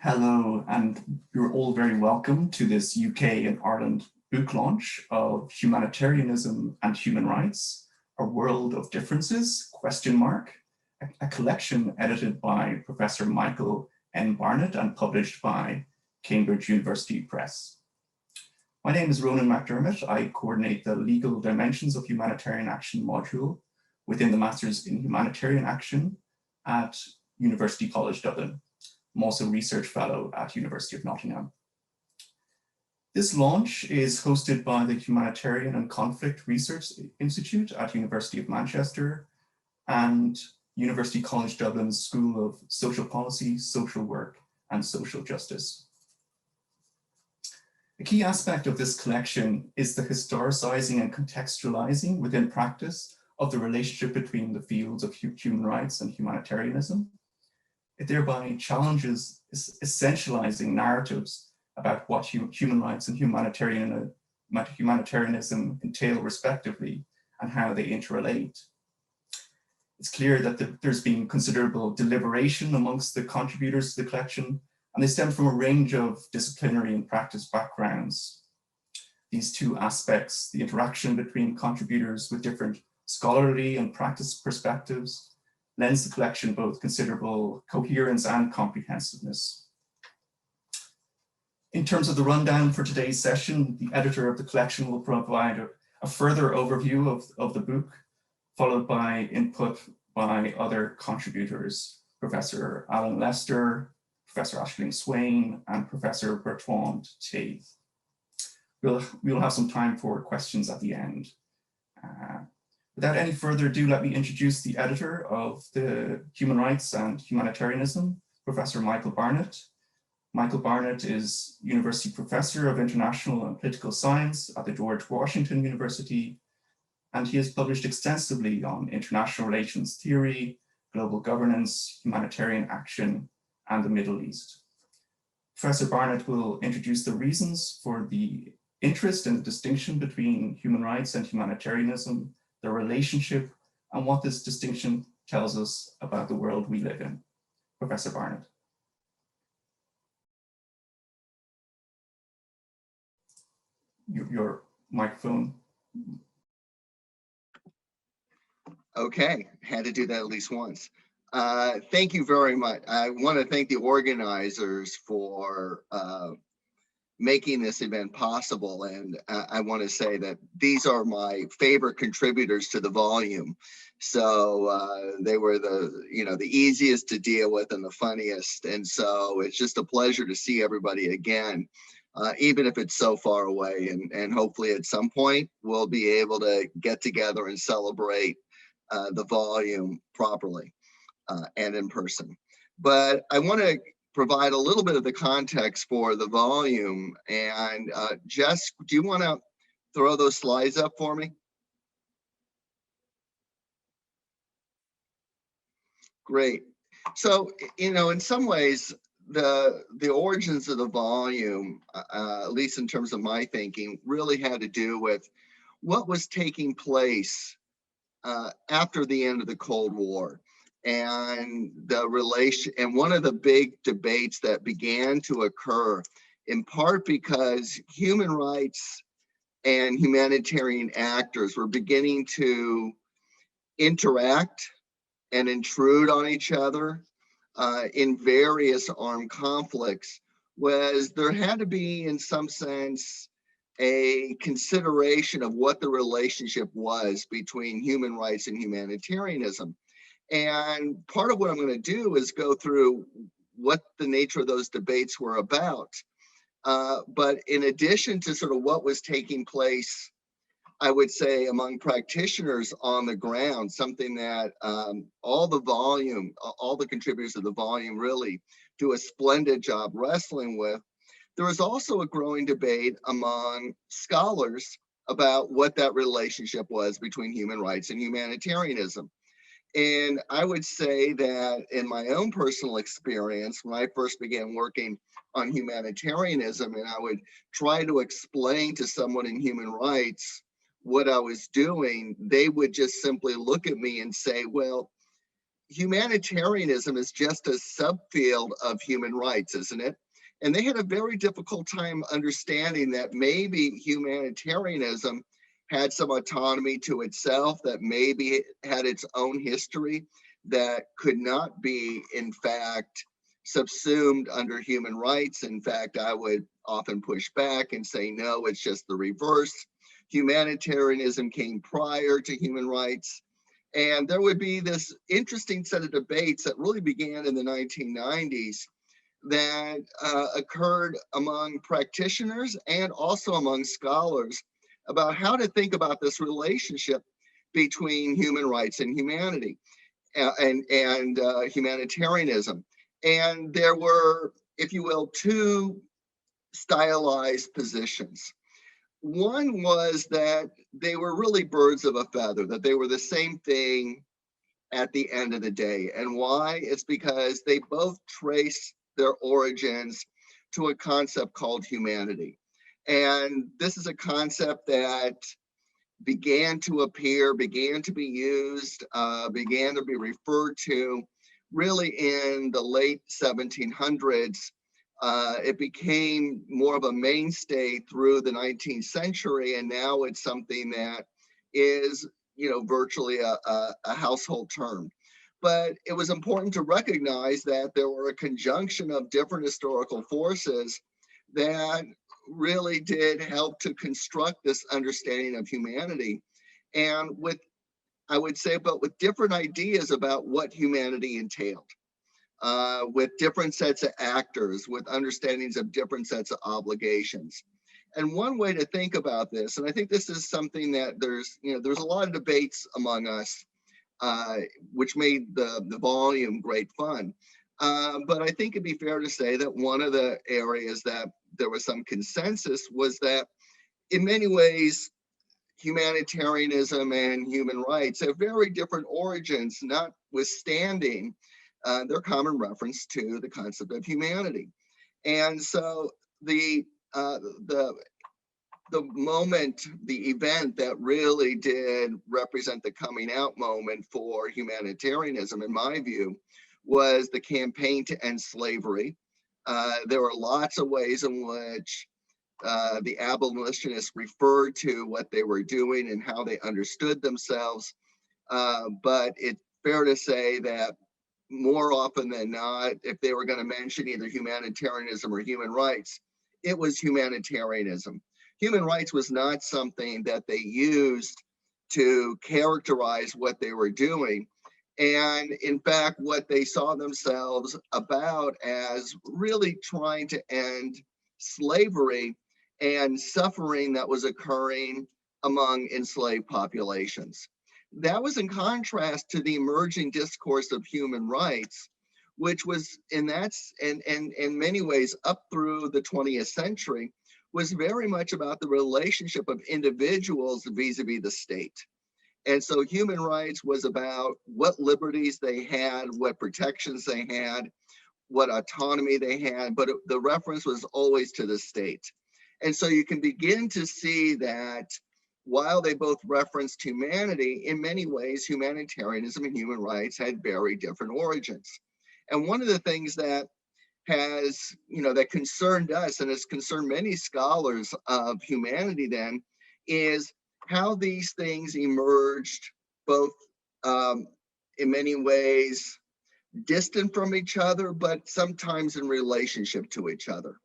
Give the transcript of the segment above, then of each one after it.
Hello, and you're all very welcome to this UK and Ireland book launch of Humanitarianism and Human Rights, A World of Differences, ? A collection edited by Professor Michael N Barnett and published by Cambridge University Press. My name is Ronan McDermott. I coordinate the Legal Dimensions of Humanitarian Action module within the Masters in Humanitarian Action at University College Dublin. I'm also a research fellow at University of Nottingham. This launch is hosted by the Humanitarian and Conflict Research Institute at University of Manchester and University College Dublin's School of Social Policy, Social Work and Social Justice. A key aspect of this collection is the historicizing and contextualizing within practice of the relationship between the fields of human rights and humanitarianism. It thereby challenges essentializing narratives about what human rights and humanitarianism entail respectively and how they interrelate. It's clear that there's been considerable deliberation amongst the contributors to the collection, and they stem from a range of disciplinary and practice backgrounds. These two aspects, the interaction between contributors with different scholarly and practice perspectives, lends the collection both considerable coherence and comprehensiveness. In terms of the rundown for today's session, the editor of the collection will provide a further overview of the book, followed by input by other contributors, Professor Alan Lester, Professor Aisling Swain, and Professor Bertrand Taith. We'll have some time for questions at the end. Without any further ado, let me introduce the editor of the Human Rights and Humanitarianism, Professor Michael Barnett. Michael Barnett is University Professor of International and Political Science at the George Washington University, and he has published extensively on international relations theory, global governance, humanitarian action, and the Middle East. Professor Barnett will introduce the reasons for the interest and the distinction between human rights and humanitarianism, the relationship, and what this distinction tells us about the world we live in. Professor Barnett. Your microphone. Okay, had to do that at least once. Thank you very much. I want to thank the organizers for making this event possible. And I want to say that these are my favorite contributors to the volume. So they were the easiest to deal with and the funniest. And so it's just a pleasure to see everybody again, even if it's so far away. And hopefully at some point we'll be able to get together and celebrate the volume properly and in person. But I want to provide a little bit of the context for the volume. And Jess, do you want to throw those slides up for me? Great. So, in some ways, the origins of the volume, at least in terms of my thinking, really had to do with what was taking place after the end of the Cold War. And one of the big debates that began to occur, in part because human rights and humanitarian actors were beginning to interact and intrude on each other in various armed conflicts, was there had to be, in some sense, a consideration of what the relationship was between human rights and humanitarianism. And part of what I'm going to do is go through what the nature of those debates were about. But in addition to sort of what was taking place, I would say, among practitioners on the ground, something that all the contributors of the volume really do a splendid job wrestling with, there was also a growing debate among scholars about what that relationship was between human rights and humanitarianism. And I would say that in my own personal experience, when I first began working on humanitarianism, and I would try to explain to someone in human rights what I was doing, they would just simply look at me and say, well, humanitarianism is just a subfield of human rights, isn't it? And they had a very difficult time understanding that maybe humanitarianism had some autonomy to itself, that maybe it had its own history that could not be, in fact, subsumed under human rights. In fact, I would often push back and say, no, it's just the reverse. Humanitarianism came prior to human rights. And there would be this interesting set of debates that really began in the 1990s that occurred among practitioners and also among scholars about how to think about this relationship between human rights and humanity and humanitarianism. And there were, if you will, two stylized positions. One was that they were really birds of a feather, that they were the same thing at the end of the day. And why? It's because they both trace their origins to a concept called humanity. And this is a concept that began to appear, began to be used, began to be referred to really in the late 1700s. It became more of a mainstay through the 19th century, and now it's something that is, virtually a household term. But it was important to recognize that there were a conjunction of different historical forces that really did help to construct this understanding of humanity. And I would say, but with different ideas about what humanity entailed. With different sets of actors, with understandings of different sets of obligations. And one way to think about this, and I think this is something that there's a lot of debates among us, which made the volume great fun. But I think it'd be fair to say that one of the areas that there was some consensus was that in many ways, humanitarianism and human rights have very different origins, notwithstanding their common reference to the concept of humanity. And so the moment, the event that really did represent the coming out moment for humanitarianism, in my view, was the campaign to end slavery. There were lots of ways in which the abolitionists referred to what they were doing and how they understood themselves. But it's fair to say that more often than not, if they were going to mention either humanitarianism or human rights, it was humanitarianism. Human rights was not something that they used to characterize what they were doing. And in fact, what they saw themselves about as really trying to end slavery and suffering that was occurring among enslaved populations. That was in contrast to the emerging discourse of human rights, which was in many ways up through the 20th century, was very much about the relationship of individuals vis-a-vis the state. And so human rights was about what liberties they had, what protections they had, what autonomy they had, but the reference was always to the state. And so you can begin to see that while they both referenced humanity, in many ways, humanitarianism and human rights had very different origins. And one of the things that that concerned us and has concerned many scholars of humanity then is how these things emerged both in many ways distant from each other, but sometimes in relationship to each other.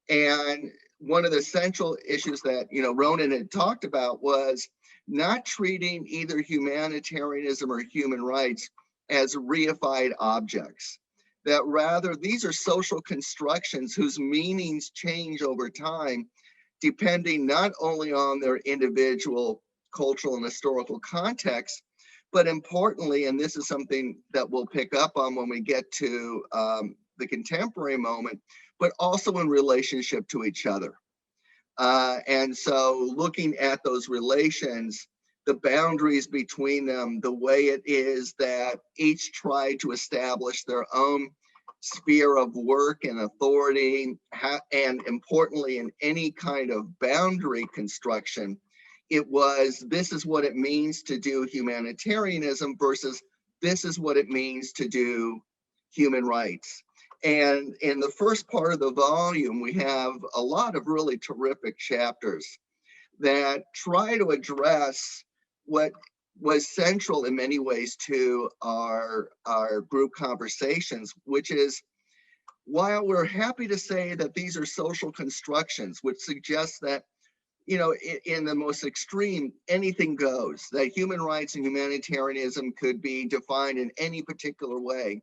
And one of the central issues that, Ronan had talked about was not treating either humanitarianism or human rights as reified objects, that rather these are social constructions whose meanings change over time, depending not only on their individual cultural and historical context, but importantly, and this is something that we'll pick up on when we get to the contemporary moment, but also in relationship to each other. And so looking at those relations, the boundaries between them, the way it is that each tried to establish their own sphere of work and authority, and importantly, in any kind of boundary construction, it was, this is what it means to do humanitarianism versus this is what it means to do human rights. And in the first part of the volume, we have a lot of really terrific chapters that try to address what was central in many ways to our group conversations, which is, while we're happy to say that these are social constructions, which suggests that, you know, in the most extreme, anything goes, that human rights and humanitarianism could be defined in any particular way.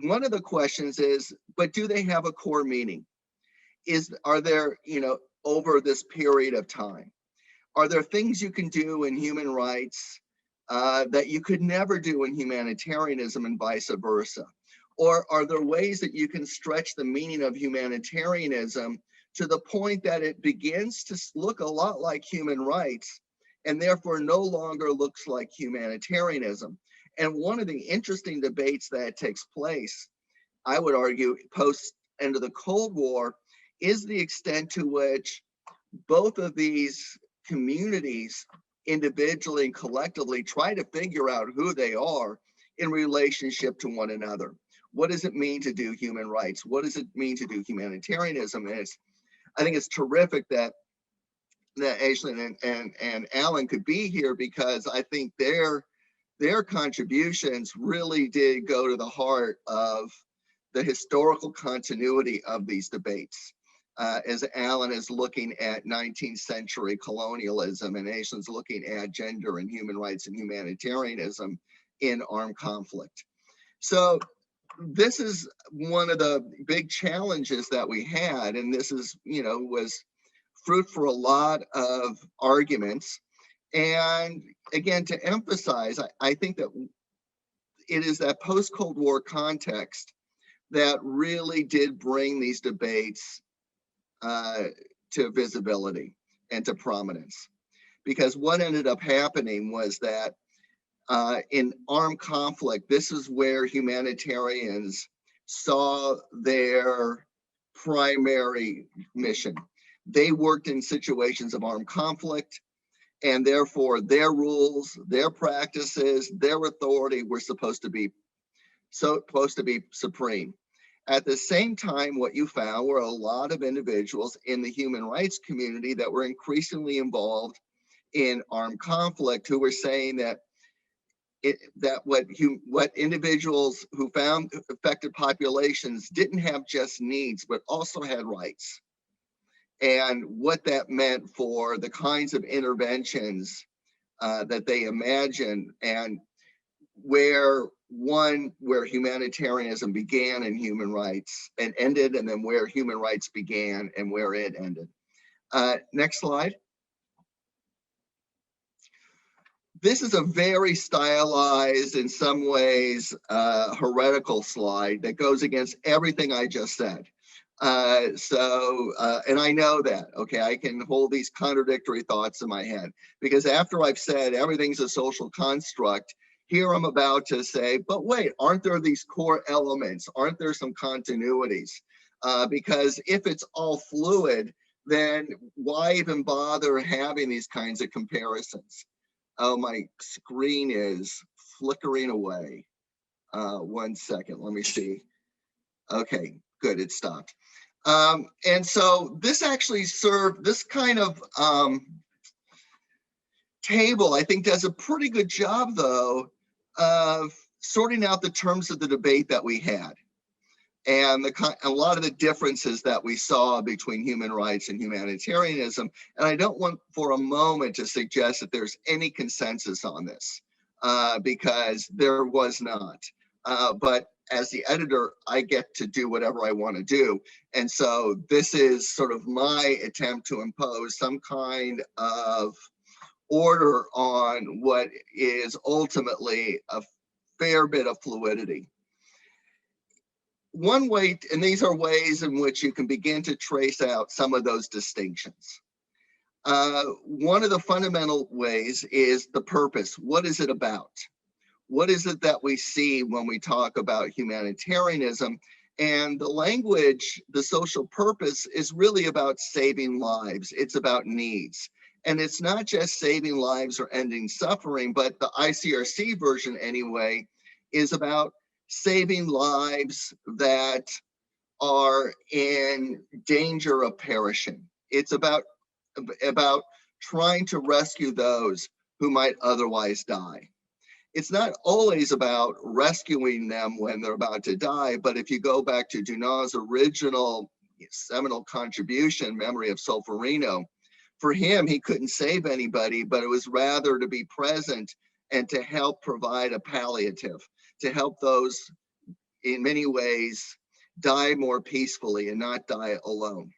One of the questions is, but do they have a core meaning? Are there, you know, over this period of time, are there things you can do in human rights that you could never do in humanitarianism and vice versa? Or are there ways that you can stretch the meaning of humanitarianism to the point that it begins to look a lot like human rights and therefore no longer looks like humanitarianism? And one of the interesting debates that takes place, I would argue, post end of the Cold War, is the extent to which both of these communities, individually and collectively, try to figure out who they are in relationship to one another. What does it mean to do human rights? What does it mean to do humanitarianism? And I think it's terrific that Aislinn and Alan could be here, because I think their contributions really did go to the heart of the historical continuity of these debates. As Alan is looking at 19th century colonialism and Aislinn's looking at gender and human rights and humanitarianism in armed conflict. So this is one of the big challenges that we had, and this is, you know, was fruit for a lot of arguments. And again, to emphasize, I think that it is that post-Cold War context that really did bring these debates to visibility and to prominence. Because what ended up happening was that in armed conflict, this is where humanitarians saw their primary mission. They worked in situations of armed conflict, and therefore their rules, their practices, their authority were supposed to be supreme. At the same time, what you found were a lot of individuals in the human rights community that were increasingly involved in armed conflict, who were saying that what individuals who found affected populations didn't have just needs, but also had rights. And what that meant for the kinds of interventions that they imagined, and where humanitarianism began in human rights and ended, and then where human rights began and where it ended. Next slide. This is a very stylized, in some ways, heretical slide that goes against everything I just said. And I know that, okay, I can hold these contradictory thoughts in my head, because after I've said everything's a social construct, here I'm about to say, but wait, aren't there these core elements? Aren't there some continuities? Because if it's all fluid, then why even bother having these kinds of comparisons? Oh, my screen is flickering away. 1 second, let me see. Okay, good, it stopped. And so this actually served, this kind of table, I think, does a pretty good job, though, of sorting out the terms of the debate that we had, and a lot of the differences that we saw between human rights and humanitarianism. And I don't want for a moment to suggest that there's any consensus on this, because there was not. But as the editor, I get to do whatever I want to do. And so this is sort of my attempt to impose some kind of order on what is ultimately a fair bit of fluidity. One way, and these are ways in which you can begin to trace out some of those distinctions. One of the fundamental ways is the purpose. What is it about? What is it that we see when we talk about humanitarianism? And the language, the social purpose, is really about saving lives. It's about needs. And it's not just saving lives or ending suffering, but the ICRC version anyway is about saving lives that are in danger of perishing. It's about trying to rescue those who might otherwise die. It's not always about rescuing them when they're about to die, but if you go back to Dunant's original seminal contribution, Memory of Solferino, for him, he couldn't save anybody, but it was rather to be present and to help provide a palliative, to help those in many ways die more peacefully and not die alone.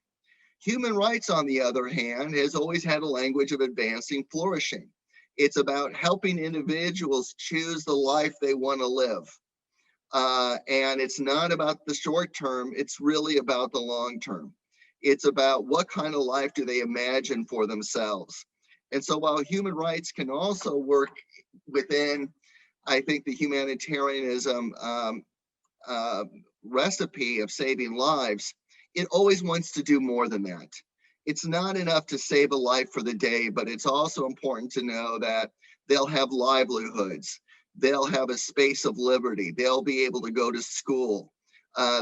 Human rights, on the other hand, has always had a language of advancing flourishing. It's about helping individuals choose the life they want to live. And it's not about the short term, it's really about the long term. It's about what kind of life do they imagine for themselves. And so while human rights can also work within, I think, the humanitarianism recipe of saving lives, it always wants to do more than that. It's not enough to save a life for the day, but it's also important to know that they'll have livelihoods. They'll have a space of liberty. They'll be able to go to school.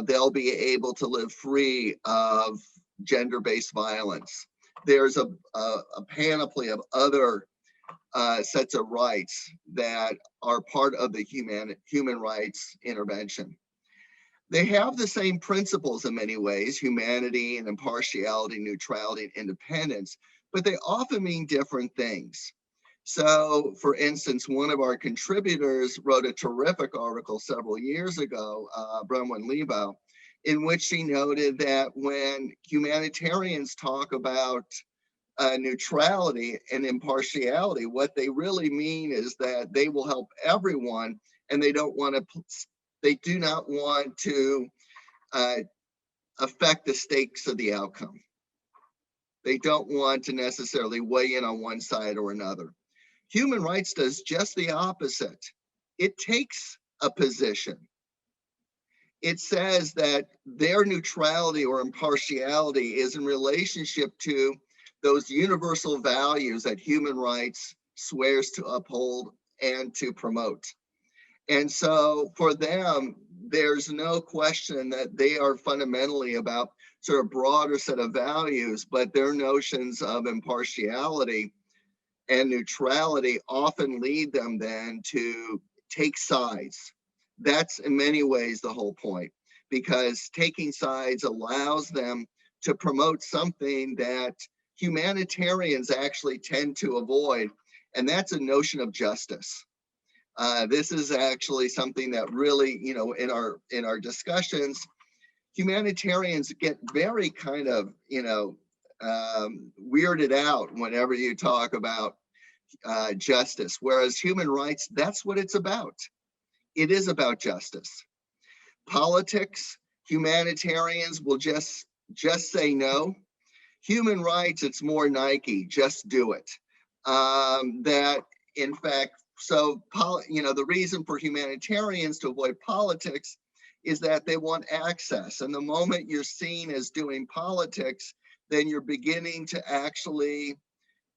They'll be able to live free of gender-based violence. There's a panoply of other sets of rights that are part of the human rights intervention. They have the same principles in many ways, humanity and impartiality, neutrality, and independence, but they often mean different things. So, for instance, one of our contributors wrote a terrific article several years ago, Bronwyn Lebo, in which she noted that when humanitarians talk about neutrality and impartiality, what they really mean is that they will help everyone, and they do not want to affect the stakes of the outcome. They don't want to necessarily weigh in on one side or another. Human rights does just the opposite. It takes a position. It says that their neutrality or impartiality is in relationship to those universal values that human rights swears to uphold and to promote. And so for them, there's no question that they are fundamentally about sort of broader set of values, but their notions of impartiality and neutrality often lead them then to take sides. That's in many ways the whole point, because taking sides allows them to promote something that humanitarians actually tend to avoid, and that's a notion of justice. This is actually something that really, in our discussions, humanitarians get very kind of, weirded out whenever you talk about justice, whereas human rights, that's what it's about. It is about justice. Politics, humanitarians will just say no. Human rights, it's more Nike, just do it. That in fact, so the reason for humanitarians to avoid politics is that they want access. And the moment you're seen as doing politics, then you're beginning to actually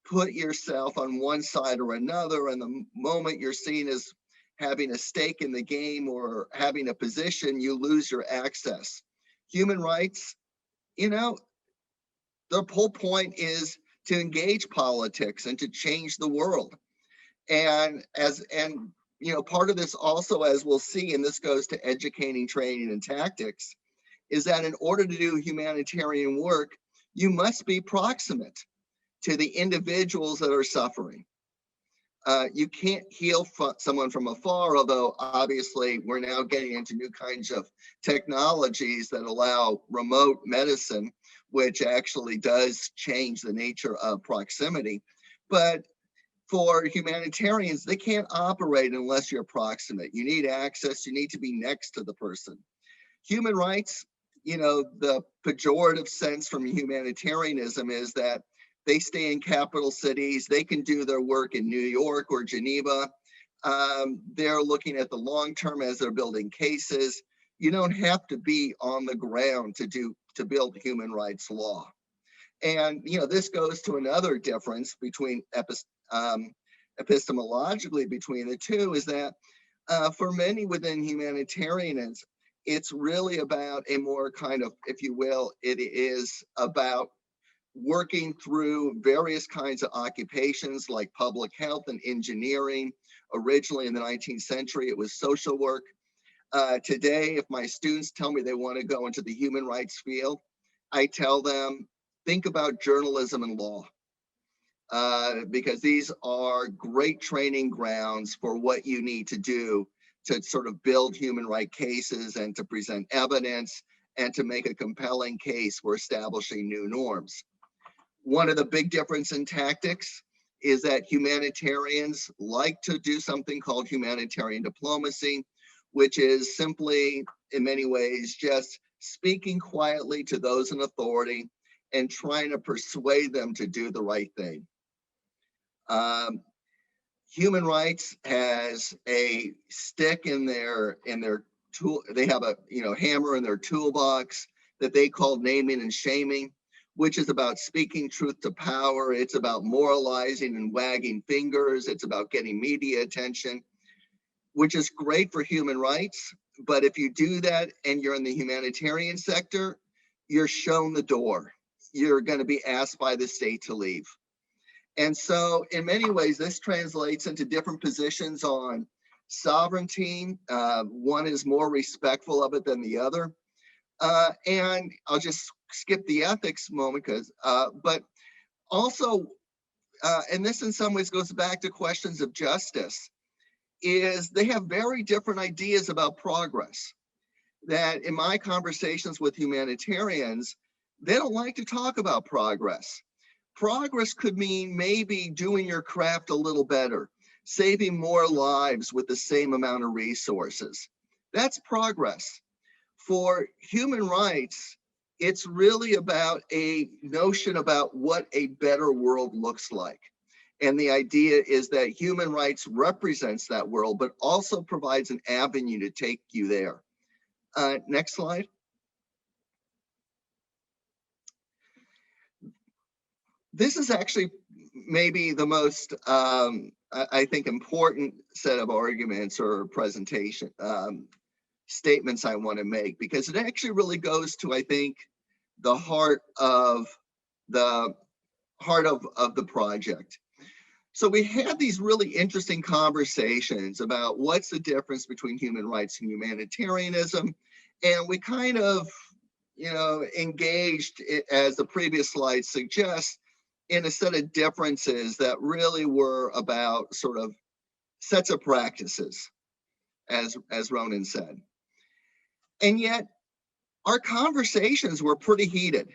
put yourself on one side or another. And the moment you're seen as having a stake in the game or having a position, you lose your access. Human rights, the whole point is to engage politics and to change the world. And part of this also, as we'll see, and this goes to educating, training, and tactics, is that in order to do humanitarian work, you must be proximate to the individuals that are suffering. You can't heal someone from afar, although obviously we're now getting into new kinds of technologies that allow remote medicine, which actually does change the nature of proximity. But for humanitarians, they can't operate unless you're proximate. You need access, you need to be next to the person. Human rights, the pejorative sense from humanitarianism is that they stay in capital cities, they can do their work in New York or Geneva. They're looking at the long term as they're building cases. You don't have to be on the ground to build human rights law. And this goes to another difference between epistemologically between the two, is that For many within humanitarianism, it's really about a more kind of, if you will, it is about working through various kinds of occupations like public health and engineering. Originally in the 19th century, it was social work. Today, if my students tell me they want to go into the human rights field, I tell them, think about journalism and law. Because these are great training grounds for what you need to do to sort of build human rights cases and to present evidence and to make a compelling case for establishing new norms. One of the big difference in tactics is that humanitarians like to do something called humanitarian diplomacy, which is simply, in many ways, just speaking quietly to those in authority and trying to persuade them to do the right thing. Human rights has a stick in their tool. They have a hammer in their toolbox that they call naming and shaming, which is about speaking truth to power. It's about moralizing and wagging fingers. It's about getting media attention, which is great for human rights. But if you do that and you're in the humanitarian sector, you're shown the door. You're going to be asked by the state to leave. And so in many ways, this translates into different positions on sovereignty. One is more respectful of it than the other. And I'll just skip the ethics moment, but also, and this in some ways goes back to questions of justice, is they have very different ideas about progress. That in my conversations with humanitarians, they don't like to talk about progress. Progress could mean maybe doing your craft a little better, saving more lives with the same amount of resources. That's progress. For human rights, it's really about a notion about what a better world looks like. And the idea is that human rights represents that world, but also provides an avenue to take you there. Next slide. This is actually maybe the most, I think, important set of arguments or presentation statements I want to make, because it actually really goes to, I think, the heart of the project. So we had these really interesting conversations about what's the difference between human rights and humanitarianism, and we kind of, engaged, as the previous slide suggests, in a set of differences that really were about sort of sets of practices, as Ronan said. And yet, our conversations were pretty heated.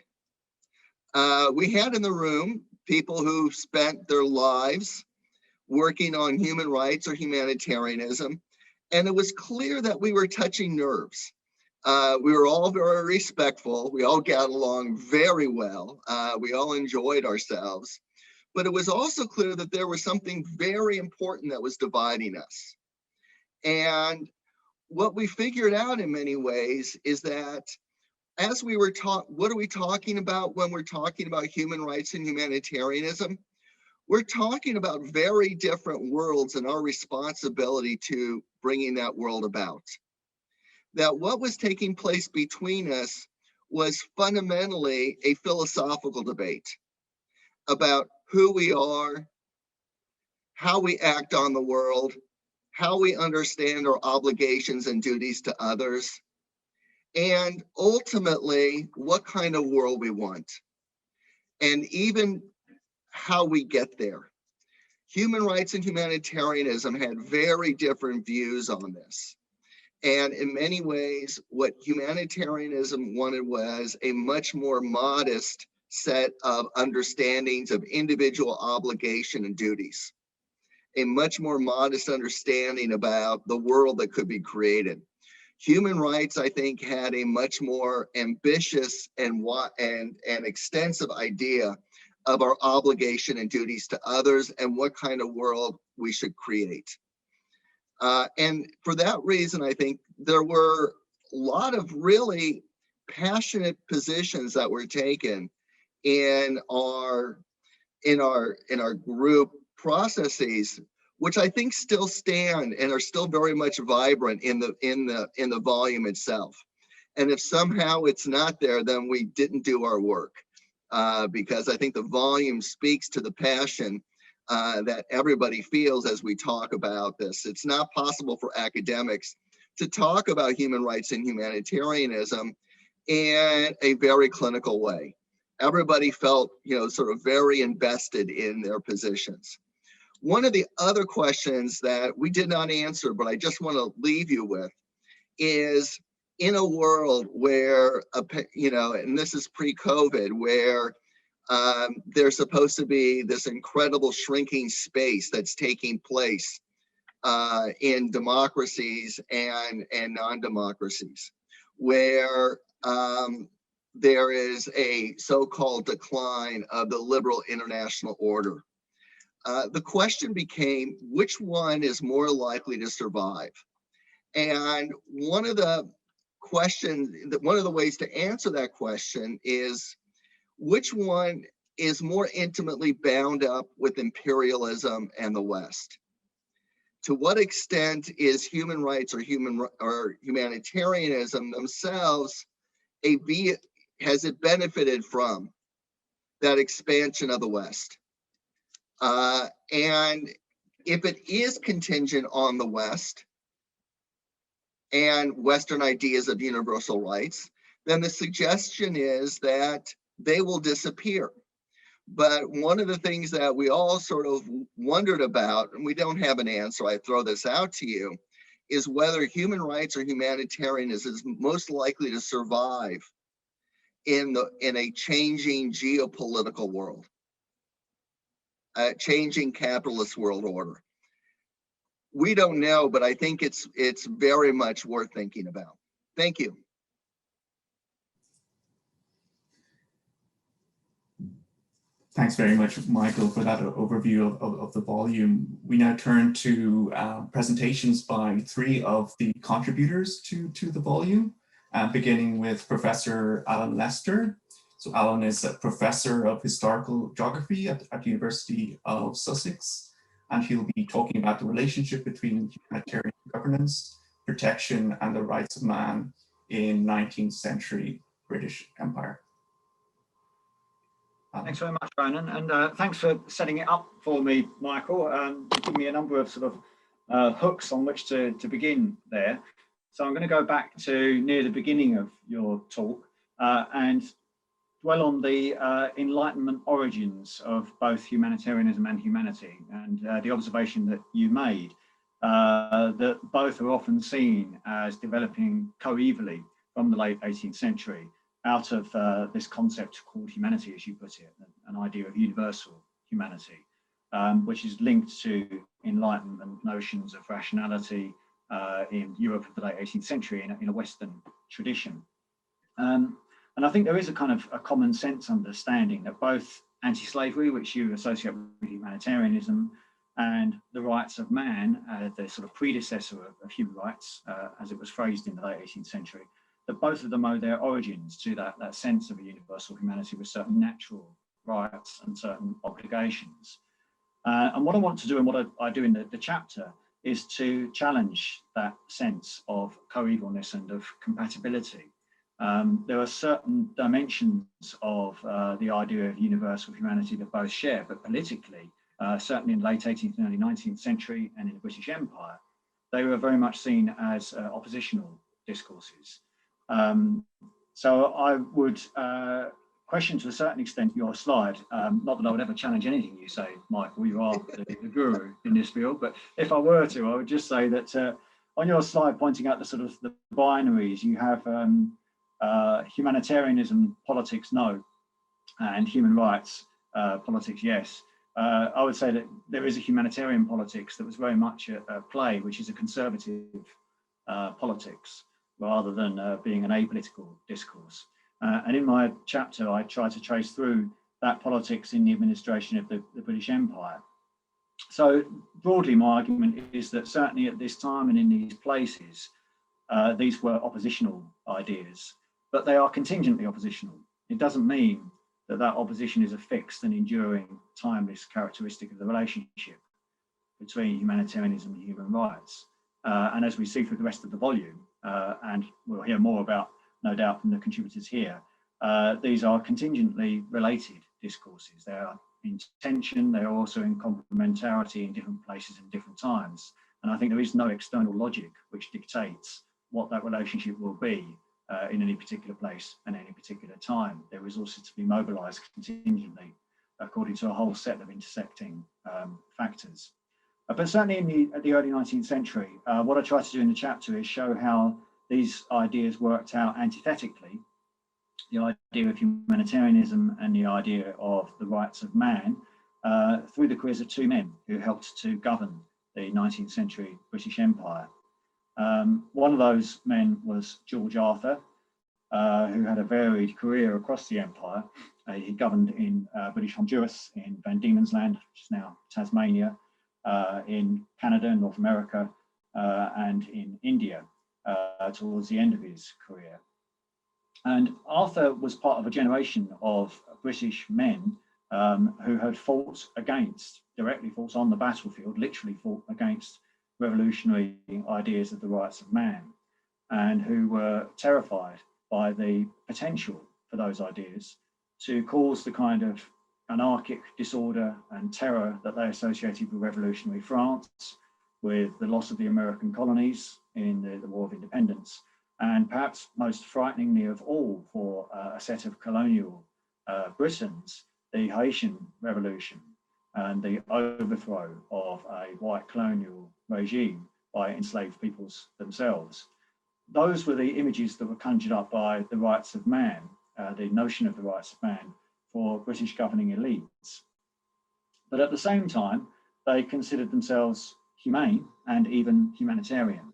We had in the room people who spent their lives working on human rights or humanitarianism, and it was clear that we were touching nerves. We were all very respectful. We all got along very well. We all enjoyed ourselves. But it was also clear that there was something very important that was dividing us. And what we figured out in many ways is that as we were what are we talking about when we're talking about human rights and humanitarianism? We're talking about very different worlds and our responsibility to bringing that world about. That what was taking place between us was fundamentally a philosophical debate about who we are, how we act on the world, how we understand our obligations and duties to others, and ultimately what kind of world we want, and even how we get there. Human rights and humanitarianism had very different views on this. And in many ways, what humanitarianism wanted was a much more modest set of understandings of individual obligation and duties, a much more modest understanding about the world that could be created. Human rights, I think, had a much more ambitious and extensive idea of our obligation and duties to others and what kind of world we should create. And for that reason, I think there were a lot of really passionate positions that were taken in our group processes, which I think still stand and are still very much vibrant in the volume itself. And if somehow it's not there, then we didn't do our work, because I think the volume speaks to the passion that everybody feels as we talk about this. It's not possible for academics to talk about human rights and humanitarianism in a very clinical way. Everybody felt, sort of very invested in their positions. One of the other questions that we did not answer, but I just want to leave you with, is in a world where, and this is pre-COVID, where there's supposed to be this incredible shrinking space that's taking place in democracies and non-democracies, where there is a so-called decline of the liberal international order. The question became, which one is more likely to survive? And one of the ways to answer that question is, which one is more intimately bound up with imperialism and the West? To what extent is human rights or humanitarianism themselves has it benefited from that expansion of the West? And if it is contingent on the West and Western ideas of universal rights, then the suggestion is that they will disappear. But one of the things that we all sort of wondered about, and we don't have an answer, I throw this out to you, is whether human rights or humanitarianism is most likely to survive in a changing geopolitical world, a changing capitalist world order. We don't know, but I think it's very much worth thinking about. Thank you. Thanks very much, Michael, for that overview of the volume. We now turn to presentations by three of the contributors to the volume, beginning with Professor Alan Lester. So Alan is a professor of historical geography at the University of Sussex, and he'll be talking about the relationship between humanitarian governance, protection, and the rights of man in 19th century British Empire. Thanks very much, Ronan, and thanks for setting it up for me, Michael. Giving me a number of sort of hooks on which to begin there. So I'm going to go back to near the beginning of your talk and dwell on the Enlightenment origins of both humanitarianism and humanity, and the observation that you made that both are often seen as developing coevally from the late 18th century out of this concept called humanity, as you put it, an idea of universal humanity, which is linked to Enlightenment notions of rationality in Europe of the late 18th century in a Western tradition. And I think there is a kind of a common sense understanding that both anti-slavery, which you associate with humanitarianism, and the rights of man, the sort of predecessor of human rights, as it was phrased in the late 18th century, that both of them owe their origins to that sense of a universal humanity with certain natural rights and certain obligations. And what I want to do and what I do in the chapter is to challenge that sense of coevalness and of compatibility. There are certain dimensions of the idea of universal humanity that both share, but politically, certainly in the late 18th and early 19th century and in the British Empire, they were very much seen as oppositional discourses. So I would question to a certain extent your slide, not that I would ever challenge anything you say, Michael, you are the guru in this field, but if I were to, I would just say that on your slide pointing out the sort of the binaries, you have humanitarianism, politics, no, and human rights, politics, yes. I would say that there is a humanitarian politics that was very much at play, which is a conservative politics, rather than being an apolitical discourse. And in my chapter, I try to trace through that politics in the administration of the British Empire. So broadly, my argument is that certainly at this time and in these places, these were oppositional ideas, but they are contingently oppositional. It doesn't mean that opposition is a fixed and enduring, timeless characteristic of the relationship. between humanitarianism and human rights. And as we see through the rest of the volume, and we'll hear more about, no doubt, from the contributors here, these are contingently related discourses. They are in tension, they are also in complementarity in different places and different times. And I think there is no external logic which dictates what that relationship will be in any particular place and any particular time. There is also to be mobilized contingently according to a whole set of intersecting factors. But certainly at the early 19th century, what I try to do in the chapter is show how these ideas worked out antithetically, the idea of humanitarianism and the idea of the rights of man, through the careers of two men who helped to govern the 19th century British Empire. One of those men was George Arthur, who had a varied career across the empire. He governed in British Honduras, in Van Diemen's Land, which is now Tasmania, in Canada, North America, and in India towards the end of his career. And Arthur was part of a generation of British men who had fought against, directly fought on the battlefield, literally fought against revolutionary ideas of the rights of man, and who were terrified by the potential for those ideas to cause the kind of anarchic disorder and terror that they associated with revolutionary France, with the loss of the American colonies in the War of Independence, and perhaps most frighteningly of all for a set of colonial Britons, the Haitian Revolution and the overthrow of a white colonial regime by enslaved peoples themselves. Those were the images that were conjured up by the rights of man, the notion of the rights of man for British governing elites. But at the same time, they considered themselves humane and even humanitarian.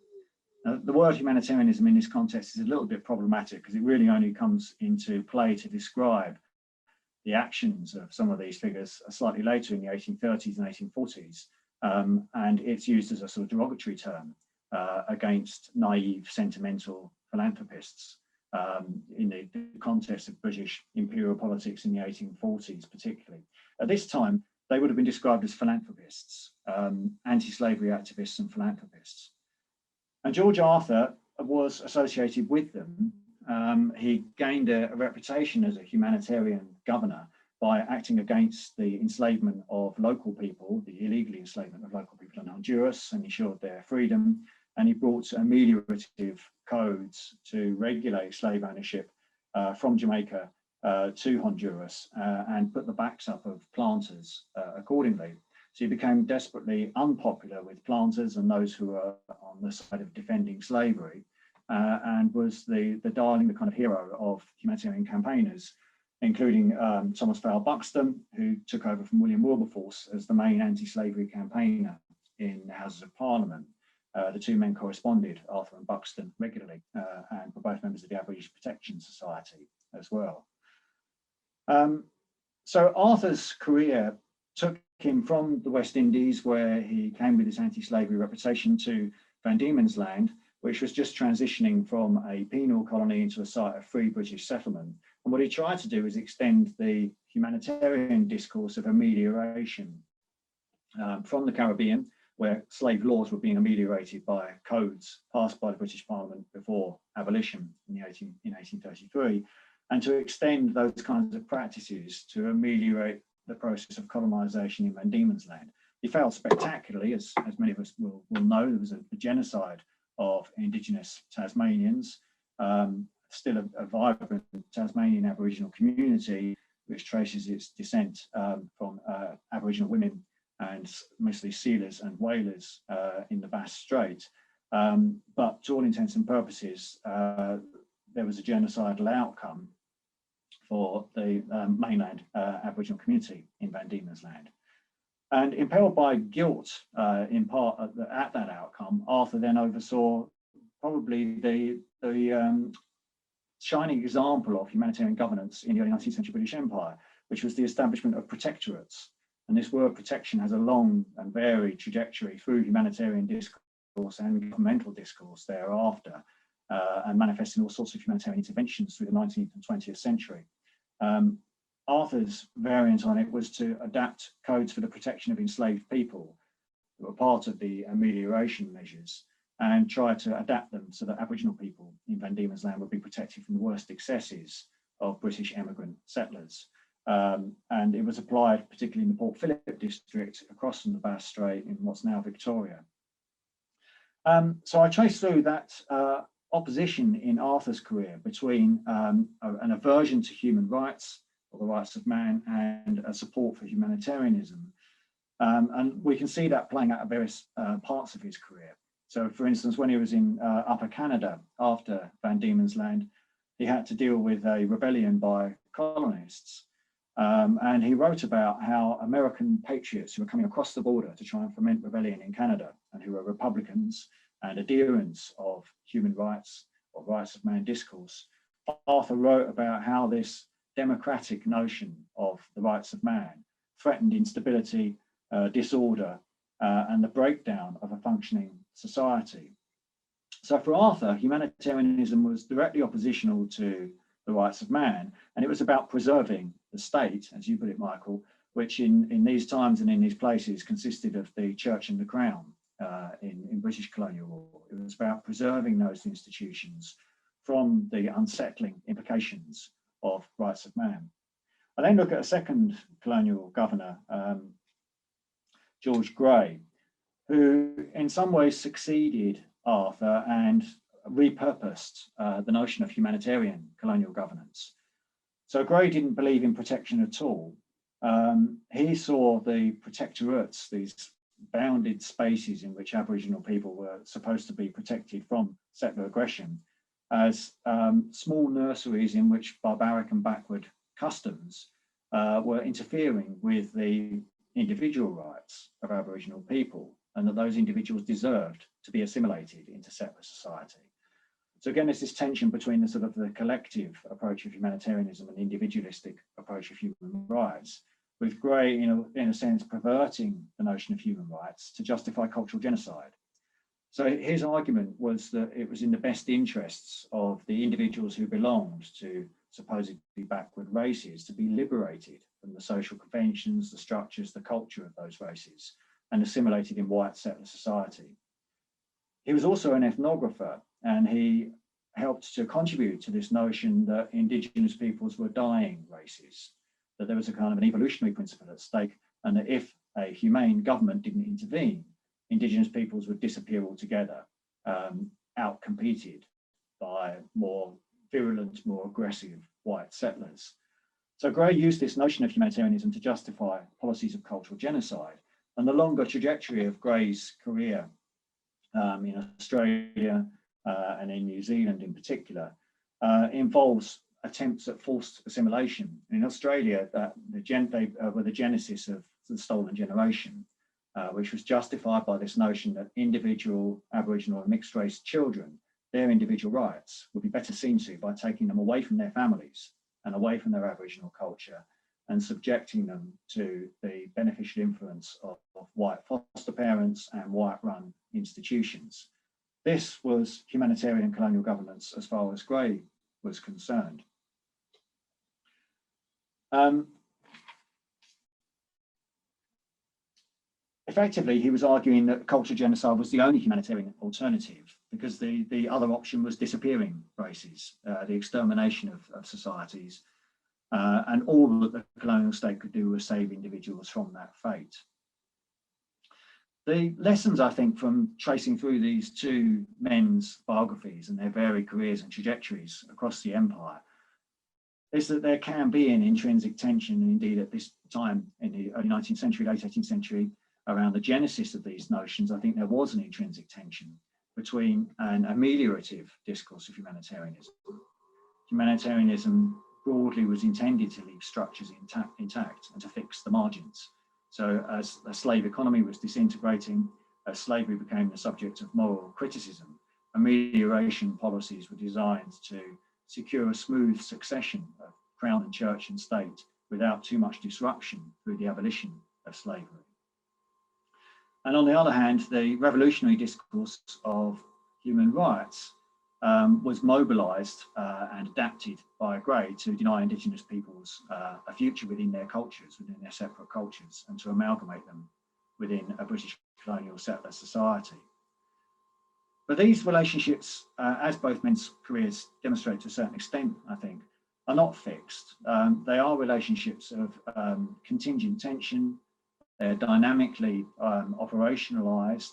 Now, the word humanitarianism in this context is a little bit problematic because it really only comes into play to describe the actions of some of these figures slightly later in the 1830s and 1840s. And it's used as a sort of derogatory term against naive, sentimental philanthropists in the context of British imperial politics in the 1840s particularly. At this time, they would have been described as philanthropists, anti-slavery activists and philanthropists. And George Arthur was associated with them. He gained a reputation as a humanitarian governor by acting against the enslavement of local people, the illegal enslavement of local people in Honduras, and ensured their freedom. And he brought ameliorative codes to regulate slave ownership from Jamaica to Honduras and put the backs up of planters accordingly. So he became desperately unpopular with planters and those who were on the side of defending slavery, and was the darling, the kind of hero of humanitarian campaigners, including Thomas Fowell Buxton, who took over from William Wilberforce as the main anti-slavery campaigner in the Houses of Parliament. The two men corresponded, Arthur and Buxton, regularly, and were both members of the Aboriginal Protection Society as well. So Arthur's career took him from the West Indies, where he came with his anti-slavery reputation, to Van Diemen's Land, which was just transitioning from a penal colony into a site of free British settlement. And what he tried to do is extend the humanitarian discourse of amelioration from the Caribbean, where slave laws were being ameliorated by codes passed by the British Parliament before abolition in 1833, and to extend those kinds of practices to ameliorate the process of colonisation in Van Diemen's Land. He failed spectacularly, as many of us will know. There was a genocide of indigenous Tasmanians, still a vibrant Tasmanian Aboriginal community, which traces its descent from Aboriginal women and mostly sealers and whalers in the Bass Strait. But to all intents and purposes, there was a genocidal outcome for the mainland Aboriginal community in Van Diemen's Land. And impelled by guilt, in part at that outcome, Arthur then oversaw probably the shining example of humanitarian governance in the early 19th century British Empire, which was the establishment of protectorates. And this word protection has a long and varied trajectory through humanitarian discourse and governmental discourse thereafter, and manifests in all sorts of humanitarian interventions through the 19th and 20th century. Arthur's variant on it was to adapt codes for the protection of enslaved people, that were part of the amelioration measures and tried to adapt them so that Aboriginal people in Van Diemen's Land would be protected from the worst excesses of British emigrant settlers. And it was applied particularly in the Port Phillip district across from the Bass Strait in what's now Victoria. So I traced through that opposition in Arthur's career between an aversion to human rights or the rights of man and a support for humanitarianism. And we can see that playing out at various parts of his career. So for instance, when he was in Upper Canada after Van Diemen's Land, he had to deal with a rebellion by colonists. And he wrote about how American patriots who were coming across the border to try and foment rebellion in Canada and who were Republicans and adherents of human rights or rights of man discourse, Arthur wrote about how this democratic notion of the rights of man threatened instability, disorder, and the breakdown of a functioning society. So for Arthur, humanitarianism was directly oppositional to the rights of man, and it was about preserving the state, as you put it, Michael, which in these times and in these places consisted of the church and the crown in British colonial rule. It was about preserving those institutions from the unsettling implications of rights of man. I then look at a second colonial governor, George Grey, who in some ways succeeded Arthur and repurposed the notion of humanitarian colonial governance. So Grey didn't believe in protection at all. He saw the protectorates, these bounded spaces in which Aboriginal people were supposed to be protected from settler aggression, as small nurseries in which barbaric and backward customs were interfering with the individual rights of Aboriginal people, and that those individuals deserved to be assimilated into settler society. So again, there's this tension between the sort of the collective approach of humanitarianism and the individualistic approach of human rights, with Grey, in a sense, perverting the notion of human rights to justify cultural genocide. So his argument was that it was in the best interests of the individuals who belonged to supposedly backward races to be liberated from the social conventions, the structures, the culture of those races, and assimilated in white settler society. He was also an ethnographer, and he helped to contribute to this notion that Indigenous peoples were dying races, that there was a kind of an evolutionary principle at stake, and that if a humane government didn't intervene, Indigenous peoples would disappear altogether, outcompeted by more virulent, more aggressive white settlers. So Grey used this notion of humanitarianism to justify policies of cultural genocide. And the longer trajectory of Grey's career in Australia and in New Zealand in particular involves attempts at forced assimilation. In Australia, they were the genesis of the stolen generation, which was justified by this notion that individual Aboriginal and mixed race children, their individual rights would be better seen to by taking them away from their families and away from their Aboriginal culture and subjecting them to the beneficial influence of white foster parents and white-run institutions. This was humanitarian colonial governance as far as Grey was concerned. Effectively, he was arguing that cultural genocide was the only humanitarian alternative because the other option was disappearing races, the extermination of societies, and all that the colonial state could do was save individuals from that fate. The lessons, I think, from tracing through these two men's biographies and their varied careers and trajectories across the empire is that there can be an intrinsic tension, and indeed at this time in the early 19th century, late 18th century, around the genesis of these notions, I think there was an intrinsic tension between an ameliorative discourse of humanitarianism. Humanitarianism broadly was intended to leave structures intact and to fix the margins. So as the slave economy was disintegrating, as slavery became the subject of moral criticism, amelioration policies were designed to secure a smooth succession of crown and church and state without too much disruption through the abolition of slavery. And on the other hand, the revolutionary discourse of human rights was mobilised and adapted by Grey to deny Indigenous peoples a future within their cultures, within their separate cultures, and to amalgamate them within a British colonial settler society. But these relationships, as both men's careers demonstrate to a certain extent, I think, are not fixed. They are relationships of contingent tension. They're dynamically operationalized.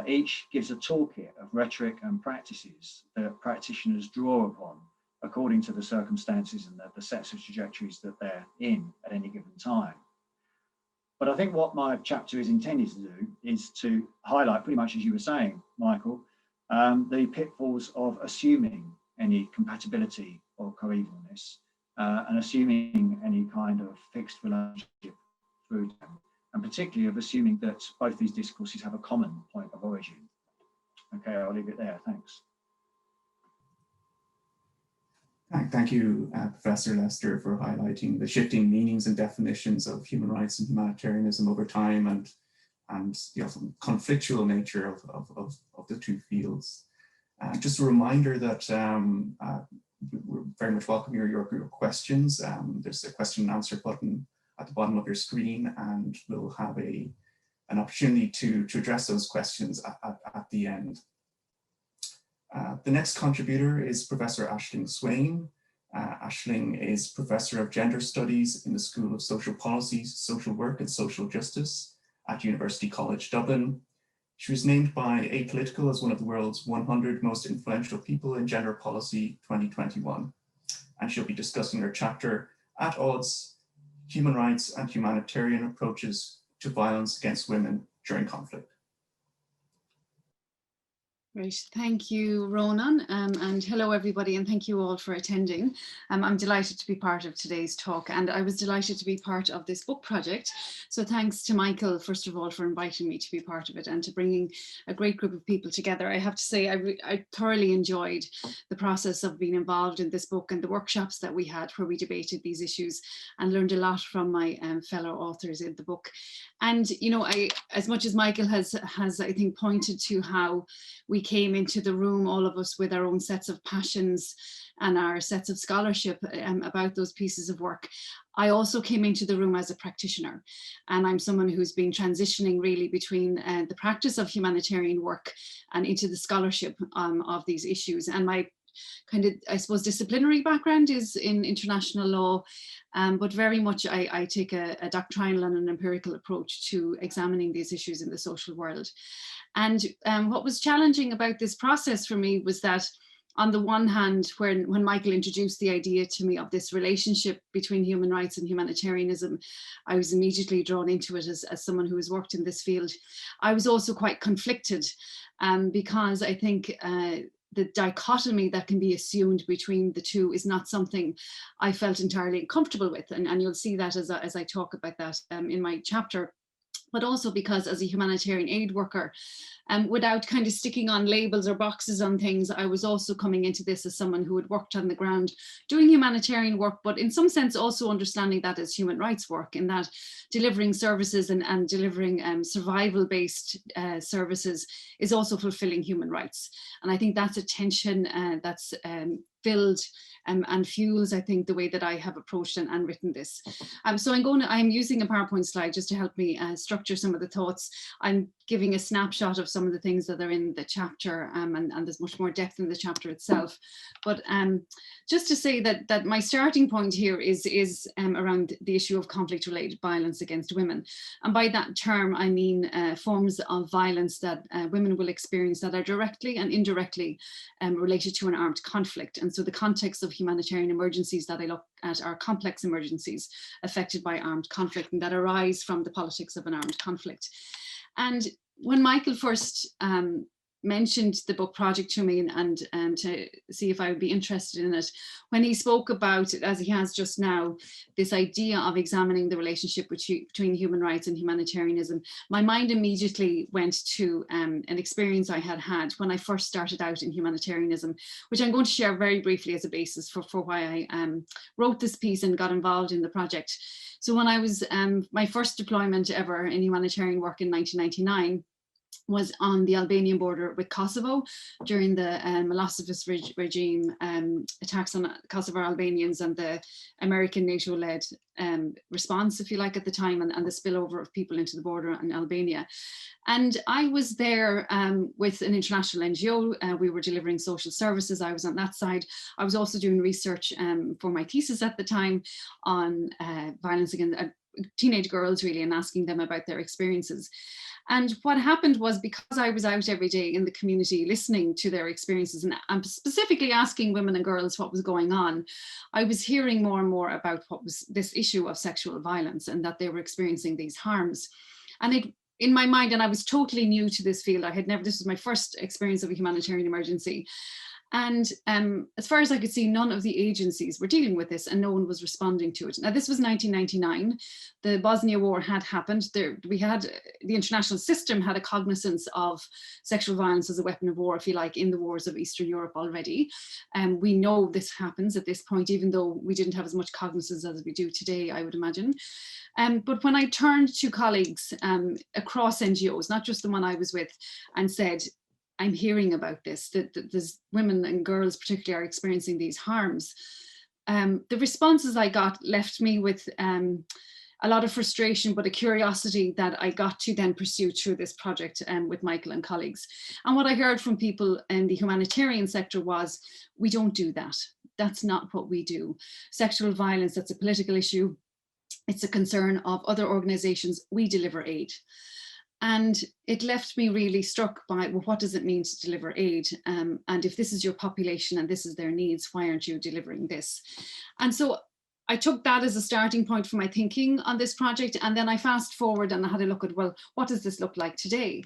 Each gives a toolkit of rhetoric and practices that practitioners draw upon according to the circumstances and the sets of trajectories that they're in at any given time. But I think what my chapter is intended to do is to highlight, pretty much as you were saying, Michael, the pitfalls of assuming any compatibility or coevalness and assuming any kind of fixed relationship through them, and particularly of assuming that both these discourses have a common point of origin. Okay, I'll leave it there, thanks. Thank you, Professor Lester, for highlighting the shifting meanings and definitions of human rights and humanitarianism over time, and the often conflictual nature of the two fields. Just a reminder that we very much welcome your questions. There's a question and answer button at the bottom of your screen, and we'll have an opportunity to address those questions at the end. The next contributor is Professor Aisling Swain. Aisling is Professor of Gender Studies in the School of Social Policies, Social Work and Social Justice at University College Dublin. She was named by Apolitical as one of the world's 100 most influential people in gender policy 2021. And she'll be discussing her chapter, At Odds, Human Rights and Humanitarian Approaches to Violence Against Women During Conflict. Great, thank you, Ronan, and hello everybody, and thank you all for attending. I'm delighted to be part of today's talk, and I was delighted to be part of this book project. So thanks to Michael, first of all, for inviting me to be part of it and to bringing a great group of people together. I have to say, I thoroughly enjoyed the process of being involved in this book and the workshops that we had where we debated these issues and learned a lot from my fellow authors in the book. And, you know, as much as Michael has I think, pointed to how we came into the room, all of us, with our own sets of passions and our sets of scholarship about those pieces of work, I also came into the room as a practitioner. And I'm someone who's been transitioning really between the practice of humanitarian work and into the scholarship of these issues. And my kind of, I suppose, disciplinary background is in international law, but very much I take a doctrinal and an empirical approach to examining these issues in the social world. And what was challenging about this process for me was that, on the one hand, when Michael introduced the idea to me of this relationship between human rights and humanitarianism, I was immediately drawn into it as someone who has worked in this field. I was also quite conflicted because I think the dichotomy that can be assumed between the two is not something I felt entirely comfortable with. And you'll see that as I talk about that in my chapter. But also because as a humanitarian aid worker, without kind of sticking on labels or boxes on things, I was also coming into this as someone who had worked on the ground doing humanitarian work, but in some sense also understanding that as human rights work, in that delivering services and delivering survival-based services is also fulfilling human rights. And I think that's a tension that's filled and fuels, I think, the way that I have approached and written this. So I'm using a PowerPoint slide just to help me structure some of the thoughts. I'm giving a snapshot of some of the things that are in the chapter, and there's much more depth in the chapter itself. But just to say that my starting point here is around the issue of conflict-related violence against women. And by that term, I mean forms of violence that women will experience that are directly and indirectly related to an armed conflict. And so the context of humanitarian emergencies that I look at are complex emergencies affected by armed conflict and that arise from the politics of an armed conflict. And when Michael first mentioned the book project to me and to see if I would be interested in it, when he spoke about, as he has just now, this idea of examining the relationship between human rights and humanitarianism, my mind immediately went to an experience I had when I first started out in humanitarianism, which I'm going to share very briefly as a basis for why I wrote this piece and got involved in the project. So when I was my first deployment ever in humanitarian work in 1999, was on the Albanian border with Kosovo during the Milosevic regime attacks on Kosovo Albanians and the American NATO-led response, if you like, at the time, and the spillover of people into the border in Albania. And I was there with an international NGO. We were delivering social services. I was on that side. I was also doing research for my thesis at the time on violence against teenage girls, really, and asking them about their experiences. And what happened was, because I was out every day in the community listening to their experiences, and I'm specifically asking women and girls what was going on, I was hearing more and more about what was this issue of sexual violence and that they were experiencing these harms. And it, in my mind, and I was totally new to this field, this was my first experience of a humanitarian emergency. And as far as I could see, none of the agencies were dealing with this and no one was responding to it. Now, this was 1999. The Bosnia War had happened. The international system had a cognizance of sexual violence as a weapon of war, if you like, in the wars of Eastern Europe already. We know this happens at this point, even though we didn't have as much cognizance as we do today, I would imagine. But when I turned to colleagues across NGOs, not just the one I was with, and said, I'm hearing about this, that there's women and girls particularly are experiencing these harms. The responses I got left me with a lot of frustration, but a curiosity that I got to then pursue through this project with Michael and colleagues. And what I heard from people in the humanitarian sector was, we don't do that. That's not what we do. Sexual violence, that's a political issue. It's a concern of other organizations. We deliver aid. And it left me really struck by, well, what does it mean to deliver aid? And if this is your population and this is their needs, why aren't you delivering this? And so I took that as a starting point for my thinking on this project. And then I fast forward and I had a look at, well, what does this look like today?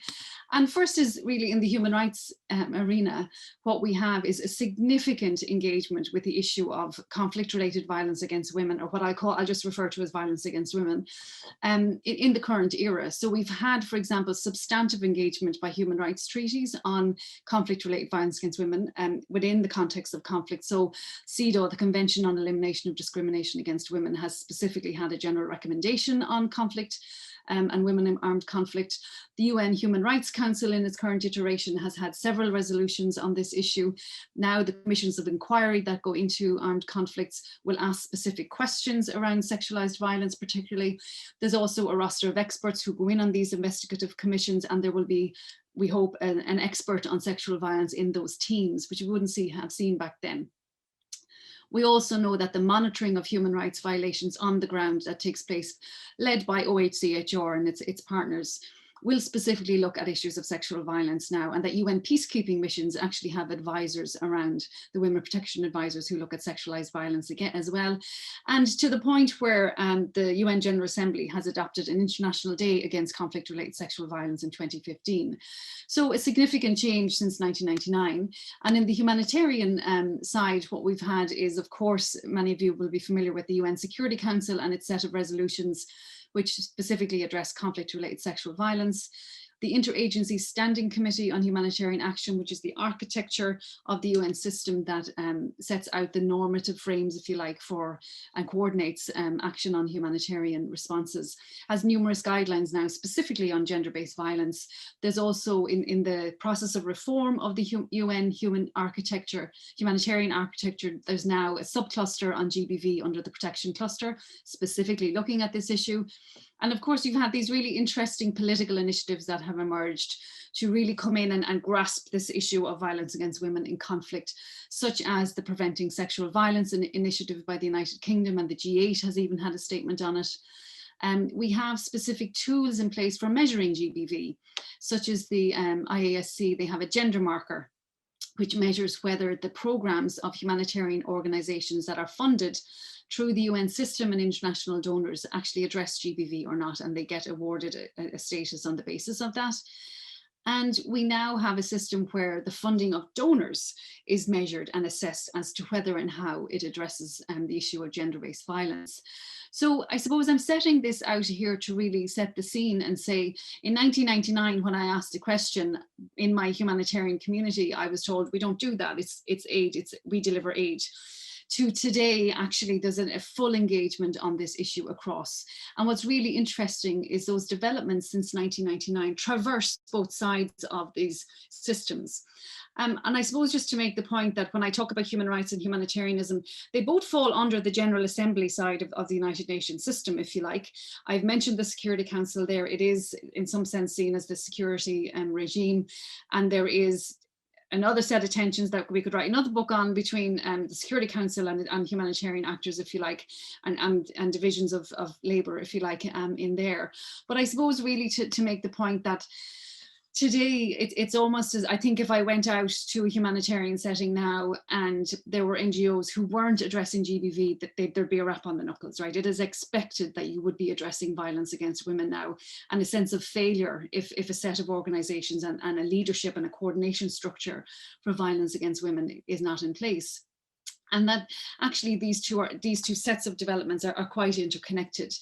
And first is really in the human rights arena, what we have is a significant engagement with the issue of conflict-related violence against women, or what I'll just refer to as violence against women, in the current era. So we've had, for example, substantive engagement by human rights treaties on conflict-related violence against women within the context of conflict. So CEDAW, the Convention on Elimination of Discrimination Against Women, has specifically had a general recommendation on conflict and women in armed conflict. The UN Human Rights Council in its current iteration has had several resolutions on this issue. Now the commissions of inquiry that go into armed conflicts will ask specific questions around sexualized violence particularly. There's also a roster of experts who go in on these investigative commissions, and there will be, we hope, an expert on sexual violence in those teams, which we wouldn't have seen back then. We also know that the monitoring of human rights violations on the ground that takes place, led by OHCHR and its partners, will specifically look at issues of sexual violence now, and that UN peacekeeping missions actually have advisors around, the women protection advisors, who look at sexualized violence again as well. And to the point where the UN General Assembly has adopted an International Day Against Conflict-Related Sexual Violence in 2015. So a significant change since 1999. And in the humanitarian side, what we've had is, of course, many of you will be familiar with the UN Security Council and its set of resolutions which specifically address conflict-related sexual violence. The Interagency Standing Committee on Humanitarian Action, which is the architecture of the UN system that sets out the normative frames, if you like, for and coordinates action on humanitarian responses, has numerous guidelines now specifically on gender-based violence. There's also in the process of reform of the UN humanitarian architecture, there's now a subcluster on GBV under the protection cluster, specifically looking at this issue. And of course, you've had these really interesting political initiatives that have emerged to really come in and grasp this issue of violence against women in conflict, such as the Preventing Sexual Violence initiative by the United Kingdom, and the G8 has even had a statement on it. We have specific tools in place for measuring GBV, such as the IASC, they have a gender marker, which measures whether the programs of humanitarian organizations that are funded through the UN system and international donors actually address GBV or not, and they get awarded a status on the basis of that. And we now have a system where the funding of donors is measured and assessed as to whether and how it addresses the issue of gender-based violence. So I suppose I'm setting this out here to really set the scene and say, in 1999, when I asked a question in my humanitarian community, I was told, we don't do that, it's aid, we deliver aid. to today, actually, there's a full engagement on this issue across. And what's really interesting is those developments since 1999 traverse both sides of these systems. And I suppose just to make the point that when I talk about human rights and humanitarianism, they both fall under the General Assembly side of the United Nations system, if you like. I've mentioned the Security Council there. It is in some sense seen as the security regime, and there is another set of tensions that we could write another book on between the Security Council and humanitarian actors, if you like, and divisions of labour, if you like, in there. But I suppose really to make the point that today, it's almost as, I think if I went out to a humanitarian setting now and there were NGOs who weren't addressing GBV, that there'd be a rap on the knuckles, right? It is expected that you would be addressing violence against women now, and a sense of failure if a set of organisations and a leadership and a coordination structure for violence against women is not in place. And that actually these two sets of developments are quite interconnected.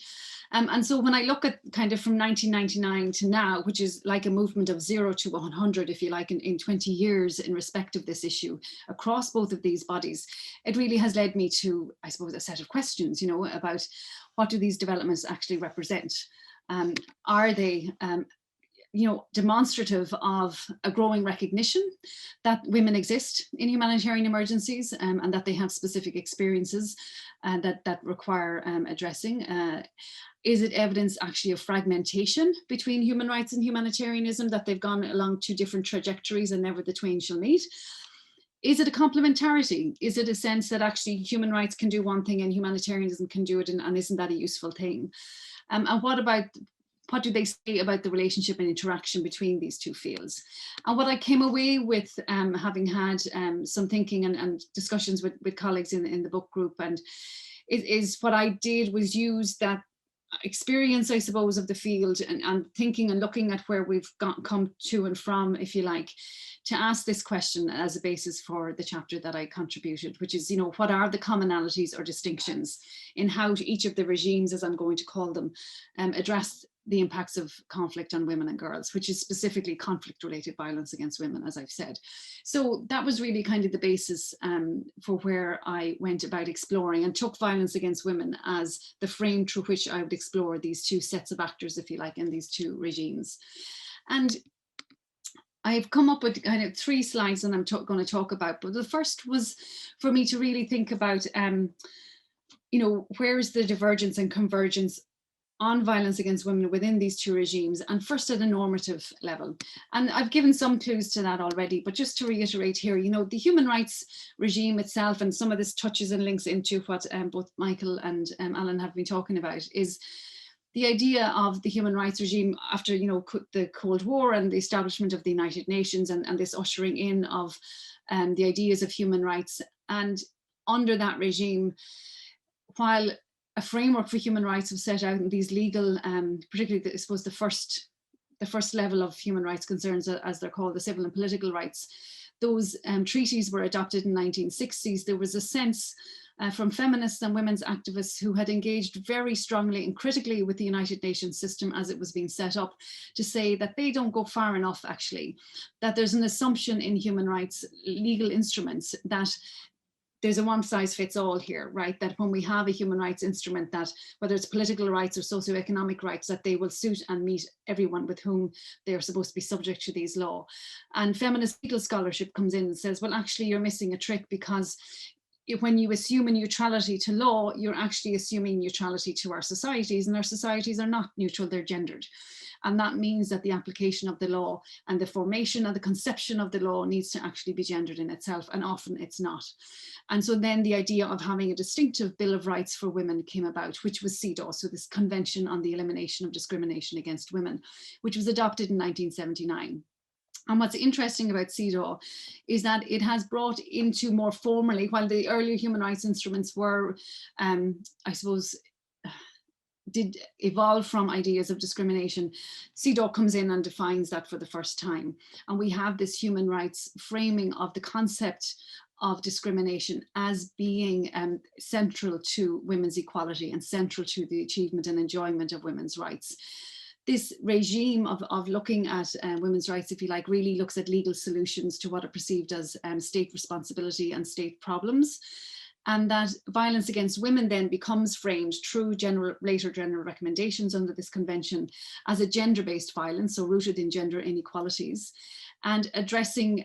And so when I look at kind of from 1999 to now, which is like a movement of 0 to 100, if you like, in 20 years in respect of this issue across both of these bodies, it really has led me to, I suppose, a set of questions, you know, about what do these developments actually represent? Are they you know, demonstrative of a growing recognition that women exist in humanitarian emergencies, and that they have specific experiences that require addressing? Is it evidence actually of fragmentation between human rights and humanitarianism, that they've gone along two different trajectories and never the twain shall meet? Is it a complementarity? Is it a sense that actually human rights can do one thing and humanitarianism can do it, and isn't that a useful thing? And what do they say about the relationship and interaction between these two fields? And what I came away with, having had some thinking and discussions with colleagues in the book group, and is what I did was use that experience, I suppose, of the field and thinking and looking at where we've come to and from, if you like, to ask this question as a basis for the chapter that I contributed, which is, you know, what are the commonalities or distinctions in how each of the regimes, as I'm going to call them, address the impacts of conflict on women and girls, which is specifically conflict-related violence against women, as I've said. So that was really kind of the basis for where I went about exploring, and took violence against women as the frame through which I would explore these two sets of actors, if you like, in these two regimes. And I've come up with kind of 3 slides that I'm going to talk about, but the first was for me to really think about, you know, where is the divergence and convergence on violence against women within these two regimes, and first at a normative level. And I've given some clues to that already, but just to reiterate here, you know, the human rights regime itself, and some of this touches and links into what both Michael and Alan have been talking about, is the idea of the human rights regime after, you know, the Cold War and the establishment of the United Nations, and this ushering in of the ideas of human rights. And under that regime, while a framework for human rights was set out in these legal, particularly, I suppose, the first level of human rights concerns, as they're called, the civil and political rights, those treaties were adopted in the 1960s. There was a sense from feminists and women's activists who had engaged very strongly and critically with the United Nations system as it was being set up, to say that they don't go far enough, actually, that there's an assumption in human rights legal instruments that there's a one-size-fits-all here, right? That when we have a human rights instrument, that whether it's political rights or socioeconomic rights, that they will suit and meet everyone with whom they are supposed to be subject to these laws. And feminist legal scholarship comes in and says, well, actually, you're missing a trick, because when you assume a neutrality to law, you're actually assuming neutrality to our societies, and our societies are not neutral, they're gendered. And that means that the application of the law and the formation and the conception of the law needs to actually be gendered in itself, and often it's not. And so then the idea of having a distinctive Bill of Rights for women came about, which was CEDAW, so this Convention on the Elimination of Discrimination Against Women, which was adopted in 1979. And what's interesting about CEDAW is that it has brought into more formally, while the earlier human rights instruments were, I suppose, did evolve from ideas of discrimination, CEDAW comes in and defines that for the first time. And we have this human rights framing of the concept of discrimination as being central to women's equality and central to the achievement and enjoyment of women's rights. This regime of looking at women's rights, if you like, really looks at legal solutions to what are perceived as state responsibility and state problems. and that violence against women then becomes framed through later general recommendations under this convention as a gender-based violence, so rooted in gender inequalities, and addressing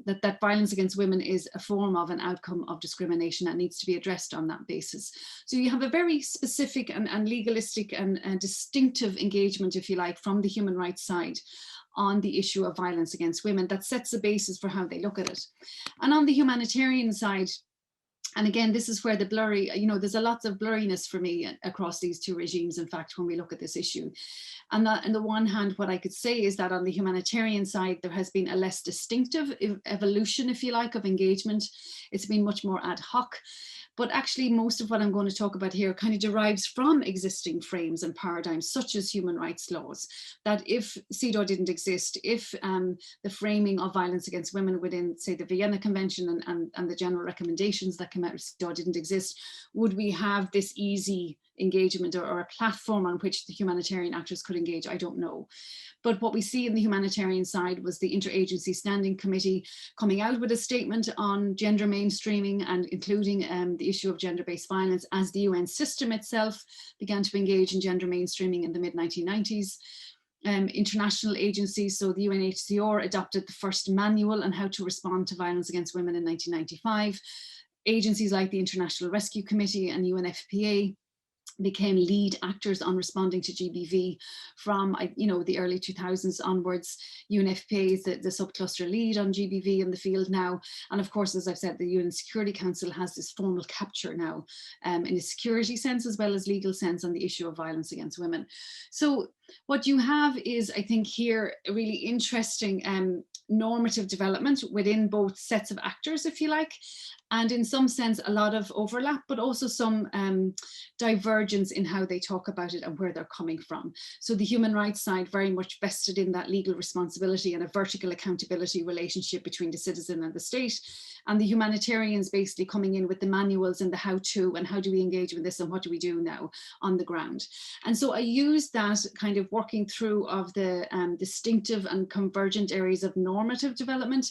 that violence against women is a form of an outcome of discrimination that needs to be addressed on that basis. So you have a very specific and legalistic and distinctive engagement, if you like, from the human rights side on the issue of violence against women that sets the basis for how they look at it. And on the humanitarian side, and again, this is where the blurry, there's a lot of blurriness for me across these two regimes, in fact, when we look at this issue. And that, on the one hand, what I could say is that on the humanitarian side, there has been a less distinctive evolution, if you like, of engagement. It's been much more ad hoc. But actually, most of what I'm going to talk about here kind of derives from existing frames and paradigms, such as human rights laws, that if CEDAW didn't exist, if the framing of violence against women within, say, the Vienna Convention and the general recommendations that came out of CEDAW didn't exist, would we have this easy engagement or a platform on which the humanitarian actors could engage? I don't know. But what we see in the humanitarian side was the Interagency Standing Committee coming out with a statement on gender mainstreaming and including the issue of gender-based violence as the UN system itself began to engage in gender mainstreaming in the mid-1990s. International agencies, so the UNHCR adopted the first manual on how to respond to violence against women in 1995. Agencies like the International Rescue Committee and UNFPA became lead actors on responding to GBV from the early 2000s onwards. UNFPA is the subcluster lead on GBV in the field now, and of course, as I've said, the UN Security Council has this formal capture now in a security sense as well as legal sense on the issue of violence against women. So what you have is, I think, here a really interesting normative development within both sets of actors, if you like, and in some sense a lot of overlap, but also some divergence in how they talk about it and where they're coming from. So the human rights side very much vested in that legal responsibility and a vertical accountability relationship between the citizen and the state, and the humanitarians basically coming in with the manuals and the how-to and how do we engage with this and what do we do now on the ground. And so I used that kind of working through of the distinctive and convergent areas of normative development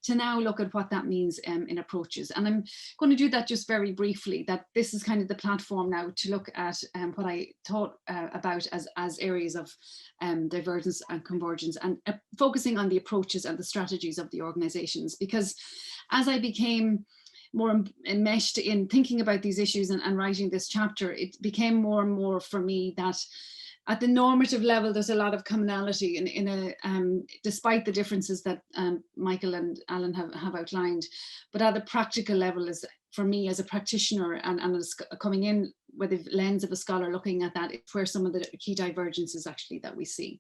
to now look at what that means in approaches. And I'm going to do that just very briefly, that this is kind of the platform now to look at what I thought about as areas of divergence and convergence, and focusing on the approaches and the strategies of the organizations. Because as I became more enmeshed in thinking about these issues and writing this chapter, it became more and more for me that at the normative level, there's a lot of commonality despite the differences that Michael and Alan have outlined. But at the practical level, is for me as a practitioner and as coming in with the lens of a scholar looking at that, it's where some of the key divergences actually that we see.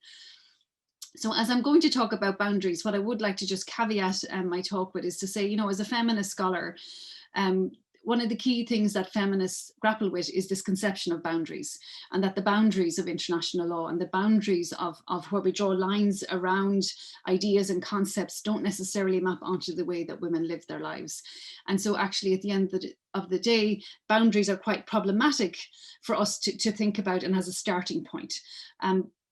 So as I'm going to talk about boundaries, what I would like to just caveat my talk with is to say, as a feminist scholar, one of the key things that feminists grapple with is this conception of boundaries, and that the boundaries of international law and the boundaries of where we draw lines around ideas and concepts don't necessarily map onto the way that women live their lives. And so actually at the end of the day, boundaries are quite problematic for us to think about and as a starting point.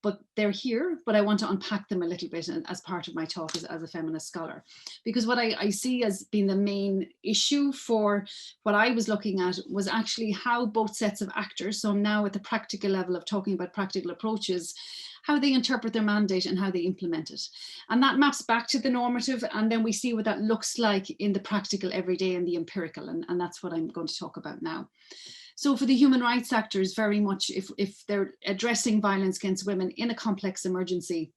But they're here, but I want to unpack them a little bit as part of my talk as a feminist scholar. Because what I see as being the main issue for what I was looking at was actually how both sets of actors, so now at the practical level of talking about practical approaches, how they interpret their mandate and how they implement it. And that maps back to the normative, and then we see what that looks like in the practical everyday and the empirical, and that's what I'm going to talk about now. So for the human rights actors, very much if they're addressing violence against women in a complex emergency,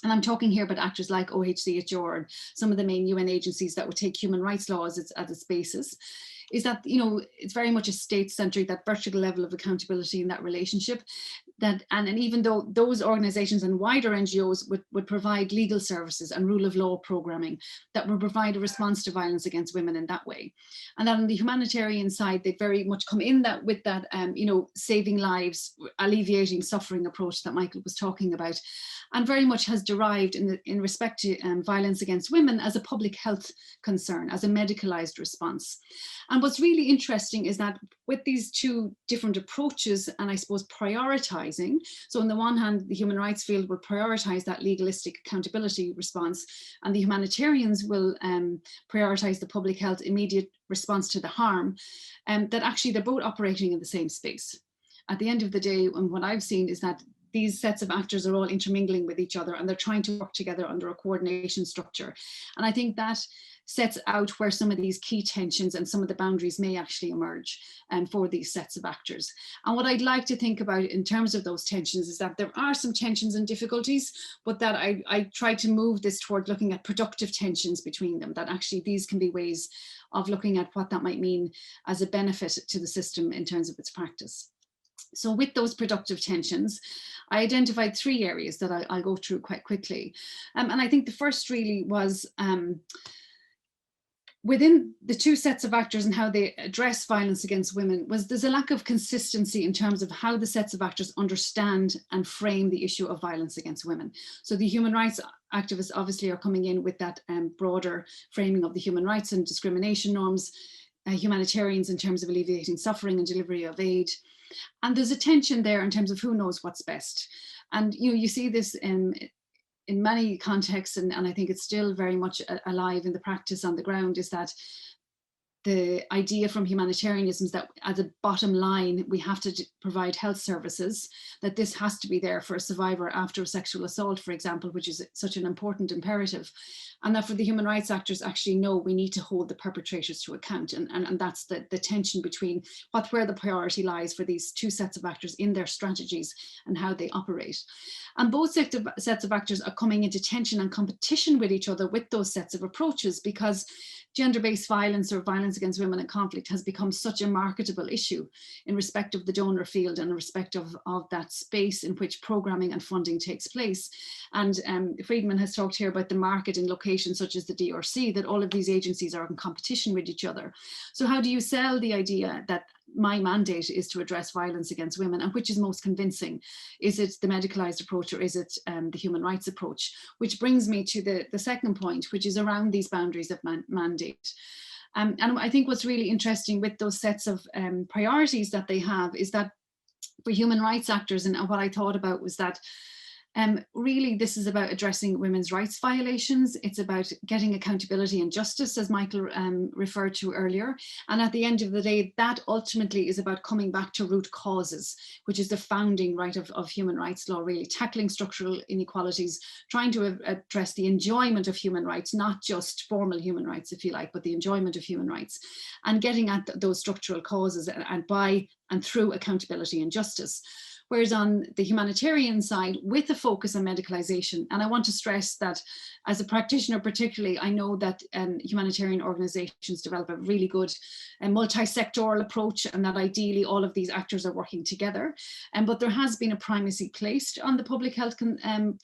and I'm talking here about actors like OHCHR and some of the main UN agencies that would take human rights laws as its basis, is that, it's very much a state-centered, that vertical level of accountability in that relationship. And even though those organizations and wider NGOs would provide legal services and rule of law programming that would provide a response to violence against women in that way. And then on the humanitarian side, they very much come in with that, saving lives, alleviating suffering approach that Michael was talking about, and very much has derived in respect to violence against women as a public health concern, as a medicalized response. And what's really interesting is that with these two different approaches, and I suppose prioritized, prioritizing. So on the one hand, the human rights field will prioritize that legalistic accountability response, and the humanitarians will prioritize the public health immediate response to the harm, that actually they're both operating in the same space. At the end of the day, and what I've seen is that these sets of actors are all intermingling with each other, and they're trying to work together under a coordination structure. And I think that sets out where some of these key tensions and some of the boundaries may actually emerge for these sets of actors. And what I'd like to think about in terms of those tensions is that there are some tensions and difficulties, but that I try to move this toward looking at productive tensions between them, that actually these can be ways of looking at what that might mean as a benefit to the system in terms of its practice. So with those productive tensions, I identified 3 areas that I'll go through quite quickly. And I think the first really was within the 2 sets of actors and how they address violence against women, was there's a lack of consistency in terms of how the sets of actors understand and frame the issue of violence against women. So the human rights activists obviously are coming in with that broader framing of the human rights and discrimination norms, humanitarians in terms of alleviating suffering and delivery of aid. And there's a tension there in terms of who knows what's best. And you see this in many contexts, and I think it's still very much alive in the practice on the ground, is that the idea from humanitarianism is that as a bottom line, we have to provide health services, that this has to be there for a survivor after a sexual assault, for example, which is such an important imperative. And that for the human rights actors, actually, no, we need to hold the perpetrators to account. And that's the tension between where the priority lies for these 2 sets of actors in their strategies and how they operate. And both sets of actors are coming into tension and competition with each other with those sets of approaches, because gender-based violence or violence against women in conflict has become such a marketable issue in respect of the donor field and in respect of that space in which programming and funding takes place. And Friedman has talked here about the market in locations such as the DRC, that all of these agencies are in competition with each other. So how do you sell the idea that my mandate is to address violence against women, and which is most convincing? Is it the medicalized approach, or is it the human rights approach? Which brings me to the second point, which is around these boundaries of mandate. And I think what's really interesting with those sets of priorities that they have is that for human rights actors, and what I thought about was that really this is about addressing women's rights violations. It's about getting accountability and justice, as Michael referred to earlier. And at the end of the day, that ultimately is about coming back to root causes, which is the founding right of human rights law, really tackling structural inequalities, trying to address the enjoyment of human rights, not just formal human rights, if you like, but the enjoyment of human rights, and getting at those structural causes and by and through accountability and justice. Whereas on the humanitarian side, with a focus on medicalization, and I want to stress that as a practitioner particularly, I know that humanitarian organizations develop a really good multi-sectoral approach, and that ideally all of these actors are working together. But there has been a primacy placed on the public health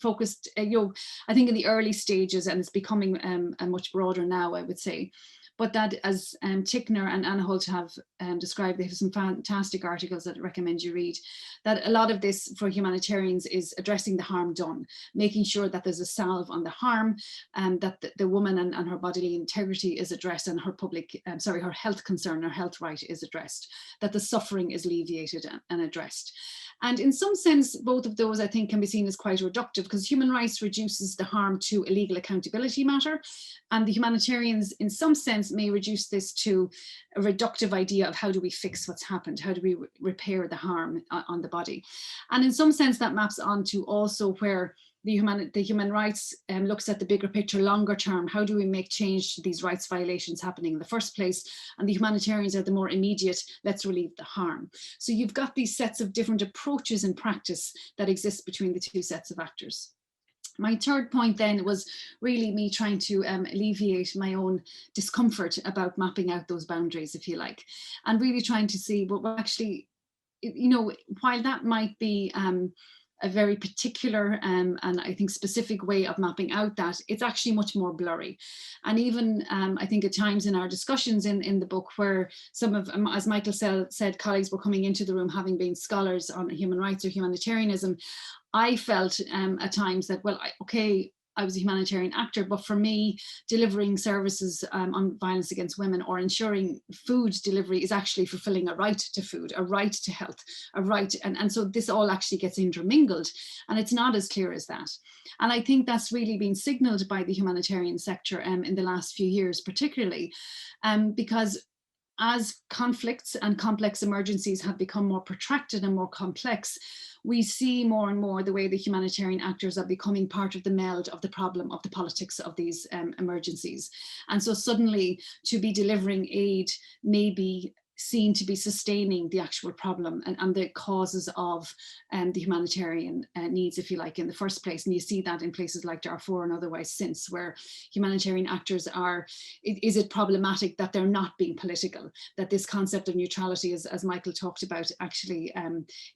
focused, I think in the early stages, and it's becoming a much broader now, I would say. But that, as Tickner and Anna Holt have described, they have some fantastic articles that I recommend you read, that a lot of this for humanitarians is addressing the harm done, making sure that there's a salve on the harm, and that the woman and her bodily integrity is addressed, and her her health concern, her health right is addressed, that the suffering is alleviated and addressed. And in some sense, both of those I think can be seen as quite reductive, because human rights reduces the harm to a legal accountability matter, and the humanitarians in some sense may reduce this to a reductive idea of how do we fix what's happened, how do we repair the harm on the body. And in some sense that maps onto also where the human rights looks at the bigger picture, longer term, how do we make change to these rights violations happening in the first place? And the humanitarians are the more immediate, let's relieve the harm. So you've got these sets of different approaches in practice that exist between the 2 sets of actors. My third point then was really me trying to alleviate my own discomfort about mapping out those boundaries, if you like, and really trying to see, well, actually, while that might be a very particular and I think specific way of mapping out that, it's actually much more blurry. And even I think at times in our discussions in the book, where some of, as Michael said, colleagues were coming into the room having been scholars on human rights or humanitarianism, I felt at times that, well, okay, I was a humanitarian actor, but for me, delivering services on violence against women or ensuring food delivery is actually fulfilling a right to food, a right to health, a right. And so this all actually gets intermingled, and it's not as clear as that. And I think that's really been signaled by the humanitarian sector in the last few years, particularly because as conflicts and complex emergencies have become more protracted and more complex, we see more and more the way the humanitarian actors are becoming part of the meld of the problem of the politics of these emergencies. And so suddenly to be delivering aid may be seen to be sustaining the actual problem and the causes of the humanitarian needs, if you like, in the first place. And you see that in places like Darfur and otherwise since, where humanitarian actors are, is it problematic that they're not being political, that this concept of neutrality, as Michael talked about, actually,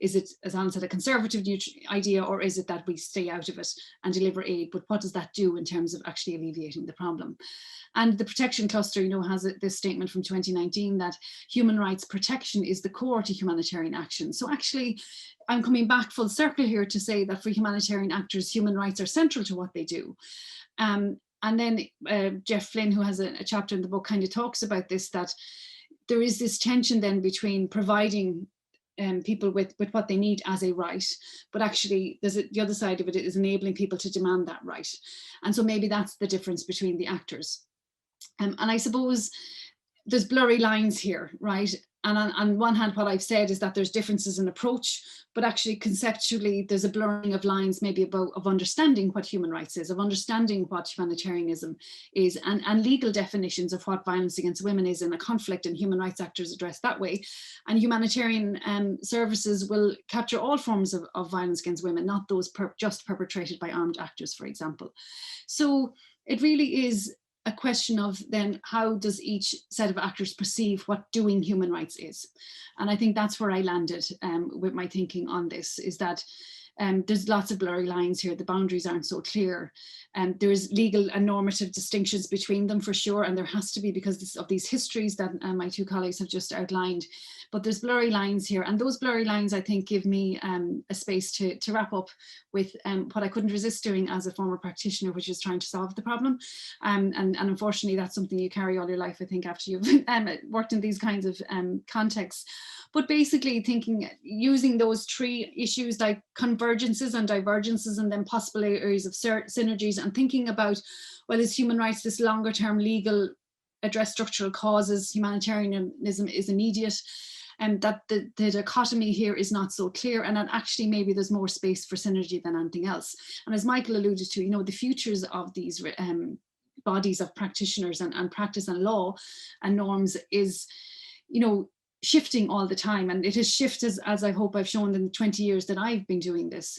is it, as Alan said, a conservative idea, or is it that we stay out of it and deliver aid? But what does that do in terms of actually alleviating the problem? And the protection cluster, you know, has this statement from 2019 that human rights protection is the core to humanitarian action. So actually, I'm coming back full circle here to say that for humanitarian actors, human rights are central to what they do. And then Jeff Flynn, who has a chapter in the book, kind of talks about this, that there is this tension then between providing people with what they need as a right, but actually there's the other side of it is enabling people to demand that right. And so maybe that's the difference between the actors. And I suppose there's blurry lines here, right? And on one hand, what I've said is that there's differences in approach, but actually conceptually, there's a blurring of lines maybe of understanding what human rights is, of understanding what humanitarianism is, and legal definitions of what violence against women is in a conflict, and human rights actors address that way. And humanitarian services will capture all forms of violence against women, not those just perpetrated by armed actors, for example. So it really is a question of then how does each set of actors perceive what doing human rights is? And I think that's where I landed with my thinking on this, is that there's lots of blurry lines here. The boundaries aren't so clear. There is legal and normative distinctions between them for sure, and there has to be because of these histories that my two colleagues have just outlined. But there's blurry lines here, and those blurry lines, I think, give me a space to wrap up with what I couldn't resist doing as a former practitioner, which is trying to solve the problem. And unfortunately, that's something you carry all your life, I think, after you've worked in these kinds of contexts. But basically thinking, using those three issues like convergences and divergences, and then possible areas of synergies, and thinking about, well, is human rights this longer term legal address structural causes, humanitarianism is immediate, and that the dichotomy here is not so clear, and that actually maybe there's more space for synergy than anything else. And as Michael alluded to, you know, the futures of these bodies of practitioners and practice and law and norms is, you know, shifting all the time, and it has shifted, as I hope I've shown in the 20 years that I've been doing this.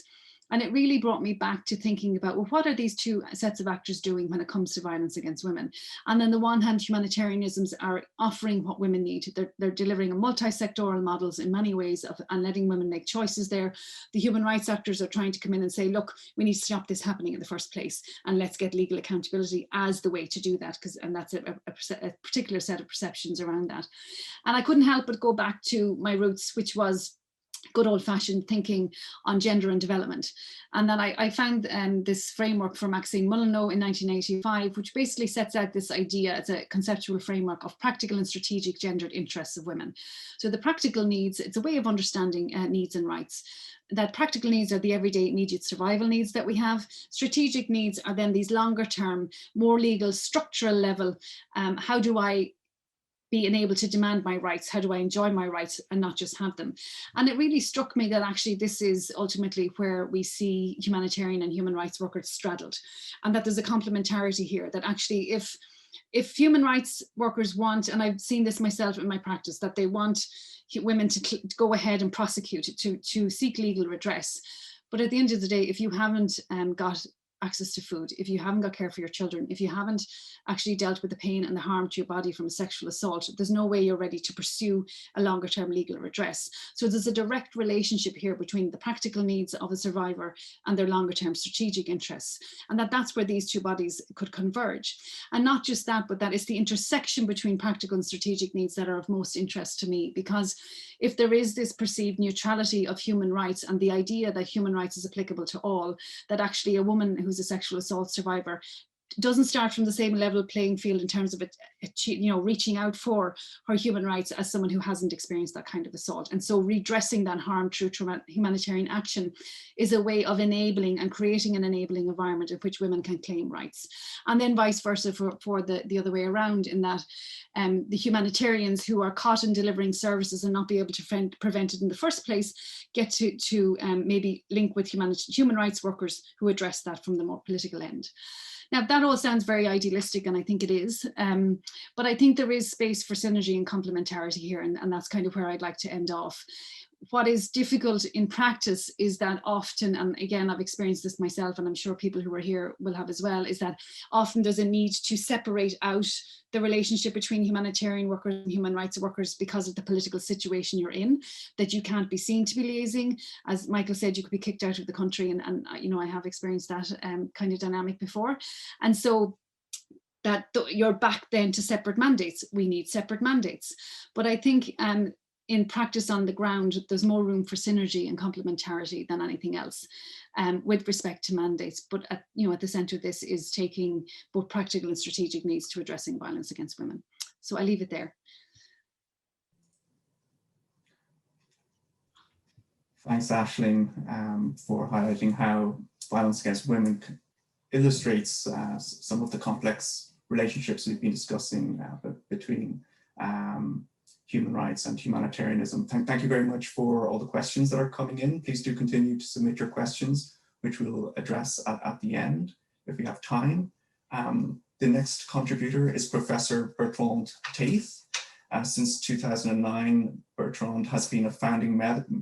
And it really brought me back to thinking about, well, what are these two sets of actors doing when it comes to violence against women? And on the one hand, humanitarianisms are offering what women need. They're delivering a multi-sectoral models in many ways and letting women make choices there. The human rights actors are trying to come in and say, look, we need to stop this happening in the first place, and let's get legal accountability as the way to do that, and that's a particular set of perceptions around that. And I couldn't help but go back to my roots, which was good old-fashioned thinking on gender and development. And then I found this framework from Maxine Mullineaux in 1985, which basically sets out this idea as a conceptual framework of practical and strategic gendered interests of women. So the practical needs, it's a way of understanding needs and rights. That practical needs are the everyday immediate survival needs that we have. Strategic needs are then these longer term, more legal, structural level. How do I be enabled to demand my rights? How do I enjoy my rights and not just have them? And it really struck me that actually this is ultimately where we see humanitarian and human rights workers straddled, and that there's a complementarity here, that actually if human rights workers want, and I've seen this myself in my practice, that they want women to go ahead and prosecute, to seek legal redress. But at the end of the day, if you haven't got access to food, if you haven't got care for your children, if you haven't actually dealt with the pain and the harm to your body from a sexual assault, there's no way you're ready to pursue a longer term legal redress. So there's a direct relationship here between the practical needs of a survivor and their longer term strategic interests, and that's where these two bodies could converge. And not just that, but that it's the intersection between practical and strategic needs that are of most interest to me, because if there is this perceived neutrality of human rights and the idea that human rights is applicable to all, that actually a woman who's a sexual assault survivor doesn't start from the same level playing field in terms of it, reaching out for her human rights as someone who hasn't experienced that kind of assault. And so redressing that harm through humanitarian action is a way of enabling and creating an enabling environment in which women can claim rights. And then vice versa for the other way around, in that the humanitarians who are caught in delivering services and not be able to prevent it in the first place get to maybe link with human rights workers who address that from the more political end. Now, that all sounds very idealistic, and I think it is, but I think there is space for synergy and complementarity here, and that's kind of where I'd like to end off. What is difficult in practice is that often, and again, I've experienced this myself, and I'm sure people who are here will have as well, is that often there's a need to separate out the relationship between humanitarian workers and human rights workers because of the political situation you're in, that you can't be seen to be liaising. As Michael said, you could be kicked out of the country, and I have experienced that kind of dynamic before. And so that you're back then to separate mandates. We need separate mandates. But I think in practice on the ground, there's more room for synergy and complementarity than anything else with respect to mandates. But at the center of this is taking both practical and strategic needs to addressing violence against women. So I leave it there. Thanks, Aisling, for highlighting how violence against women illustrates some of the complex relationships we've been discussing between human rights and humanitarianism. Thank you very much for all the questions that are coming in. Please do continue to submit your questions, which we'll address at the end if we have time. The next contributor is Professor Bertrand Taith. Since 2009, Bertrand has been a founding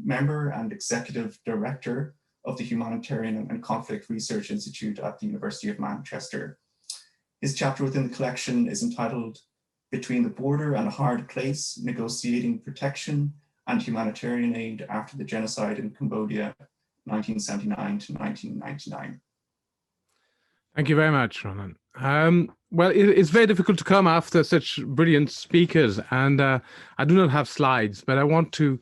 member and executive director of the Humanitarian and Conflict Research Institute at the University of Manchester. His chapter within the collection is entitled Between the Border and a Hard Place, Negotiating Protection and Humanitarian Aid After the Genocide in Cambodia, 1979 to 1999. Thank you very much, Ronan. Well, it's very difficult to come after such brilliant speakers, and I do not have slides, but I want to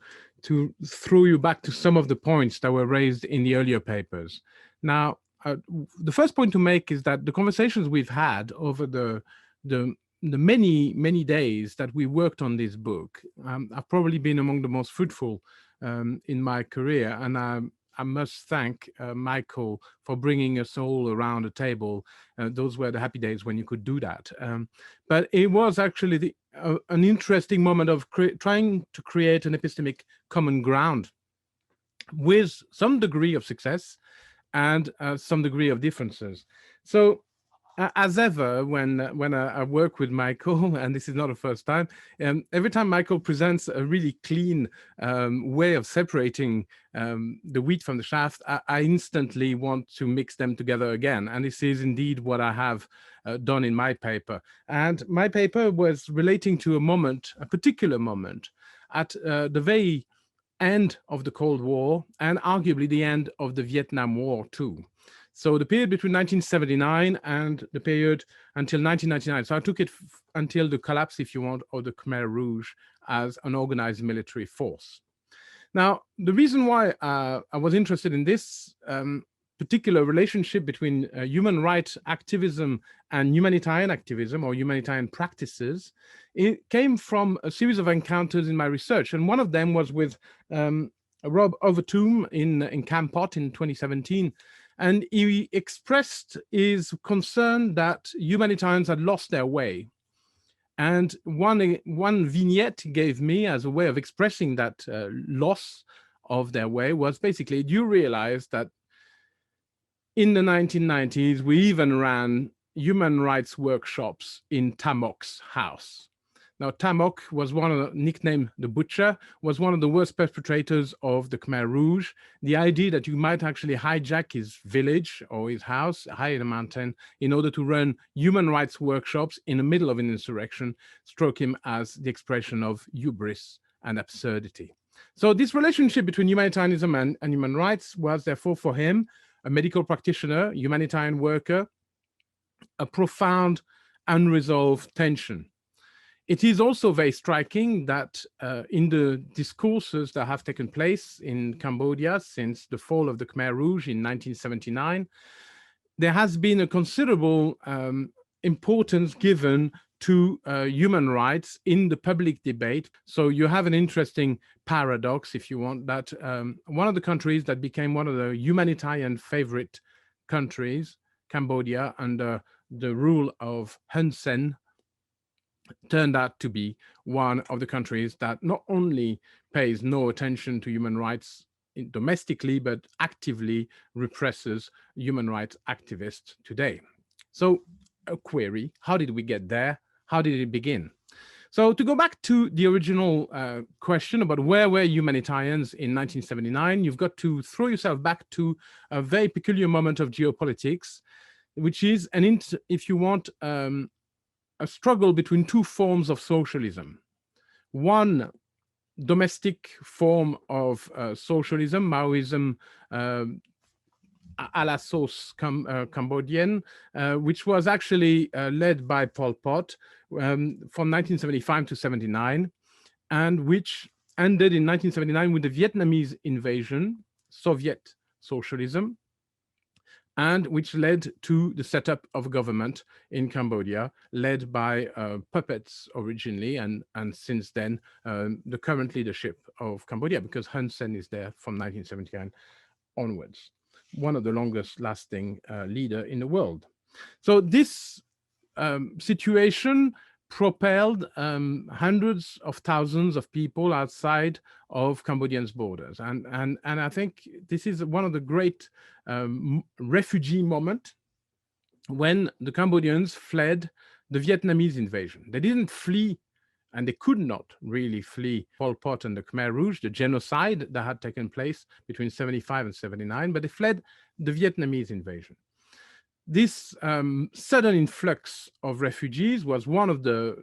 throw you back to some of the points that were raised in the earlier papers. Now, the first point to make is that the conversations we've had over the many days that we worked on this book have probably been among the most fruitful in my career, and I must thank Michael for bringing us all around a table. Those were the happy days when you could do that. But it was actually an interesting moment of trying to create an epistemic common ground with some degree of success and some degree of differences. So as ever, when I work with Michael, and this is not the first time, every time Michael presents a really clean way of separating the wheat from the chaff, I instantly want to mix them together again. And this is indeed what I have done in my paper. And my paper was relating to a particular moment at the very end of the Cold War, and arguably the end of the Vietnam War too. So the period between 1979 and the period until 1999. So I took it until the collapse, if you want, of the Khmer Rouge as an organized military force. Now, the reason why I was interested in this particular relationship between human rights activism and humanitarian activism or humanitarian practices, it came from a series of encounters in my research. And one of them was with Rob Overtoom in Camp Pot in 2017. And he expressed his concern that humanitarians had lost their way. And one vignette he gave me as a way of expressing that loss of their way was basically, do you realize that in the 1990s, we even ran human rights workshops in Tamok's house? Now, Tamok was nicknamed the Butcher, was one of the worst perpetrators of the Khmer Rouge. The idea that you might actually hijack his village or his house high in a mountain in order to run human rights workshops in the middle of an insurrection struck him as the expression of hubris and absurdity. So this relationship between humanitarianism and human rights was therefore for him, a medical practitioner, humanitarian worker, a profound unresolved tension. It is also very striking that in the discourses that have taken place in Cambodia since the fall of the Khmer Rouge in 1979, there has been a considerable importance given to human rights in the public debate. So you have an interesting paradox, if you want, that one of the countries that became one of the humanitarian favorite countries, Cambodia, under the rule of Hun Sen, turned out to be one of the countries that not only pays no attention to human rights domestically, but actively represses human rights activists today. So a query, how did we get there? How did it begin? So to go back to the original question about where were humanitarians in 1979, you've got to throw yourself back to a very peculiar moment of geopolitics, which is, if you want, a struggle between two forms of socialism. One domestic form of socialism, Maoism, à la sauce Cambodian, which was actually led by Pol Pot from 1975 to 79, and which ended in 1979 with the Vietnamese invasion, Soviet socialism, and which led to the setup of a government in Cambodia, led by puppets originally, and since then, the current leadership of Cambodia, because Hun Sen is there from 1979 onwards, one of the longest lasting leader in the world. So this situation propelled hundreds of thousands of people outside of Cambodians' borders. And I think this is one of the great refugee moments when the Cambodians fled the Vietnamese invasion. They didn't flee, and they could not really flee Pol Pot and the Khmer Rouge, the genocide that had taken place between 75 and 79, but they fled the Vietnamese invasion. This sudden influx of refugees was one of the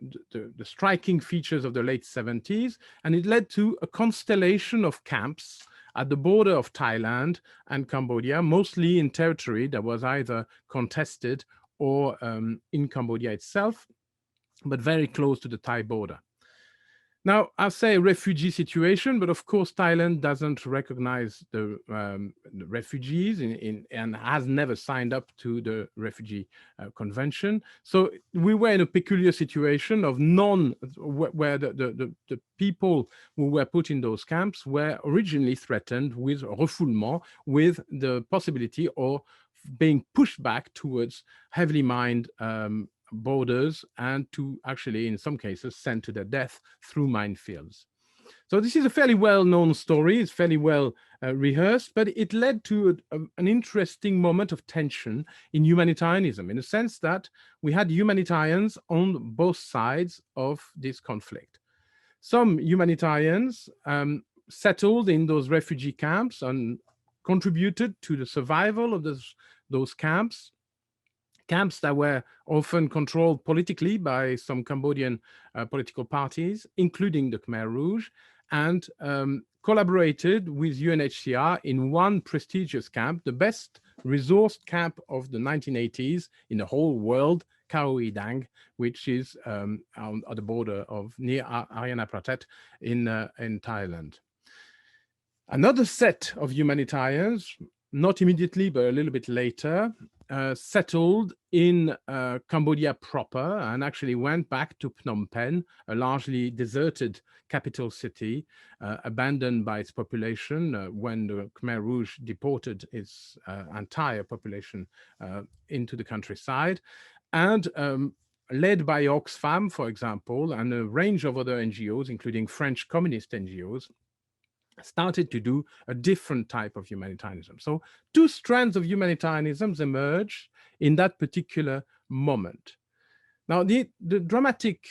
striking features of the late 70s, and it led to a constellation of camps at the border of Thailand and Cambodia, mostly in territory that was either contested or in Cambodia itself, but very close to the Thai border. Now, I say refugee situation, but of course, Thailand doesn't recognize the refugees and has never signed up to the Refugee Convention. So we were in a peculiar situation of where the people who were put in those camps were originally threatened with refoulement, with the possibility of being pushed back towards heavily mined borders, and to actually, in some cases, sent to their death through minefields. So this is a fairly well-known story. It's fairly well rehearsed, but it led to an interesting moment of tension in humanitarianism, in the sense that we had humanitarians on both sides of this conflict. Some humanitarians settled in those refugee camps and contributed to the survival of those camps that were often controlled politically by some Cambodian political parties, including the Khmer Rouge, and collaborated with UNHCR in one prestigious camp, the best resourced camp of the 1980s in the whole world, Khao Dang, which is on the border of near Ariana Pratet in Thailand. Another set of humanitarians, not immediately, but a little bit later, settled in Cambodia proper and actually went back to Phnom Penh, a largely deserted capital city, abandoned by its population when the Khmer Rouge deported its entire population into the countryside, and led by Oxfam, for example, and a range of other NGOs, including French communist NGOs, started to do a different type of humanitarianism. So two strands of humanitarianism emerged in that particular moment. Now, the dramatic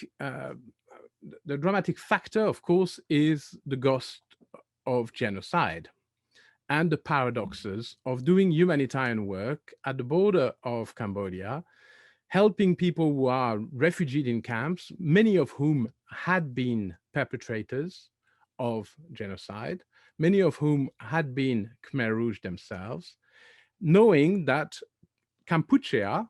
factor, of course, is the ghost of genocide and the paradoxes of doing humanitarian work at the border of Cambodia, helping people who are refugees in camps, many of whom had been perpetrators of genocide, many of whom had been Khmer Rouge themselves, knowing that Cambodia,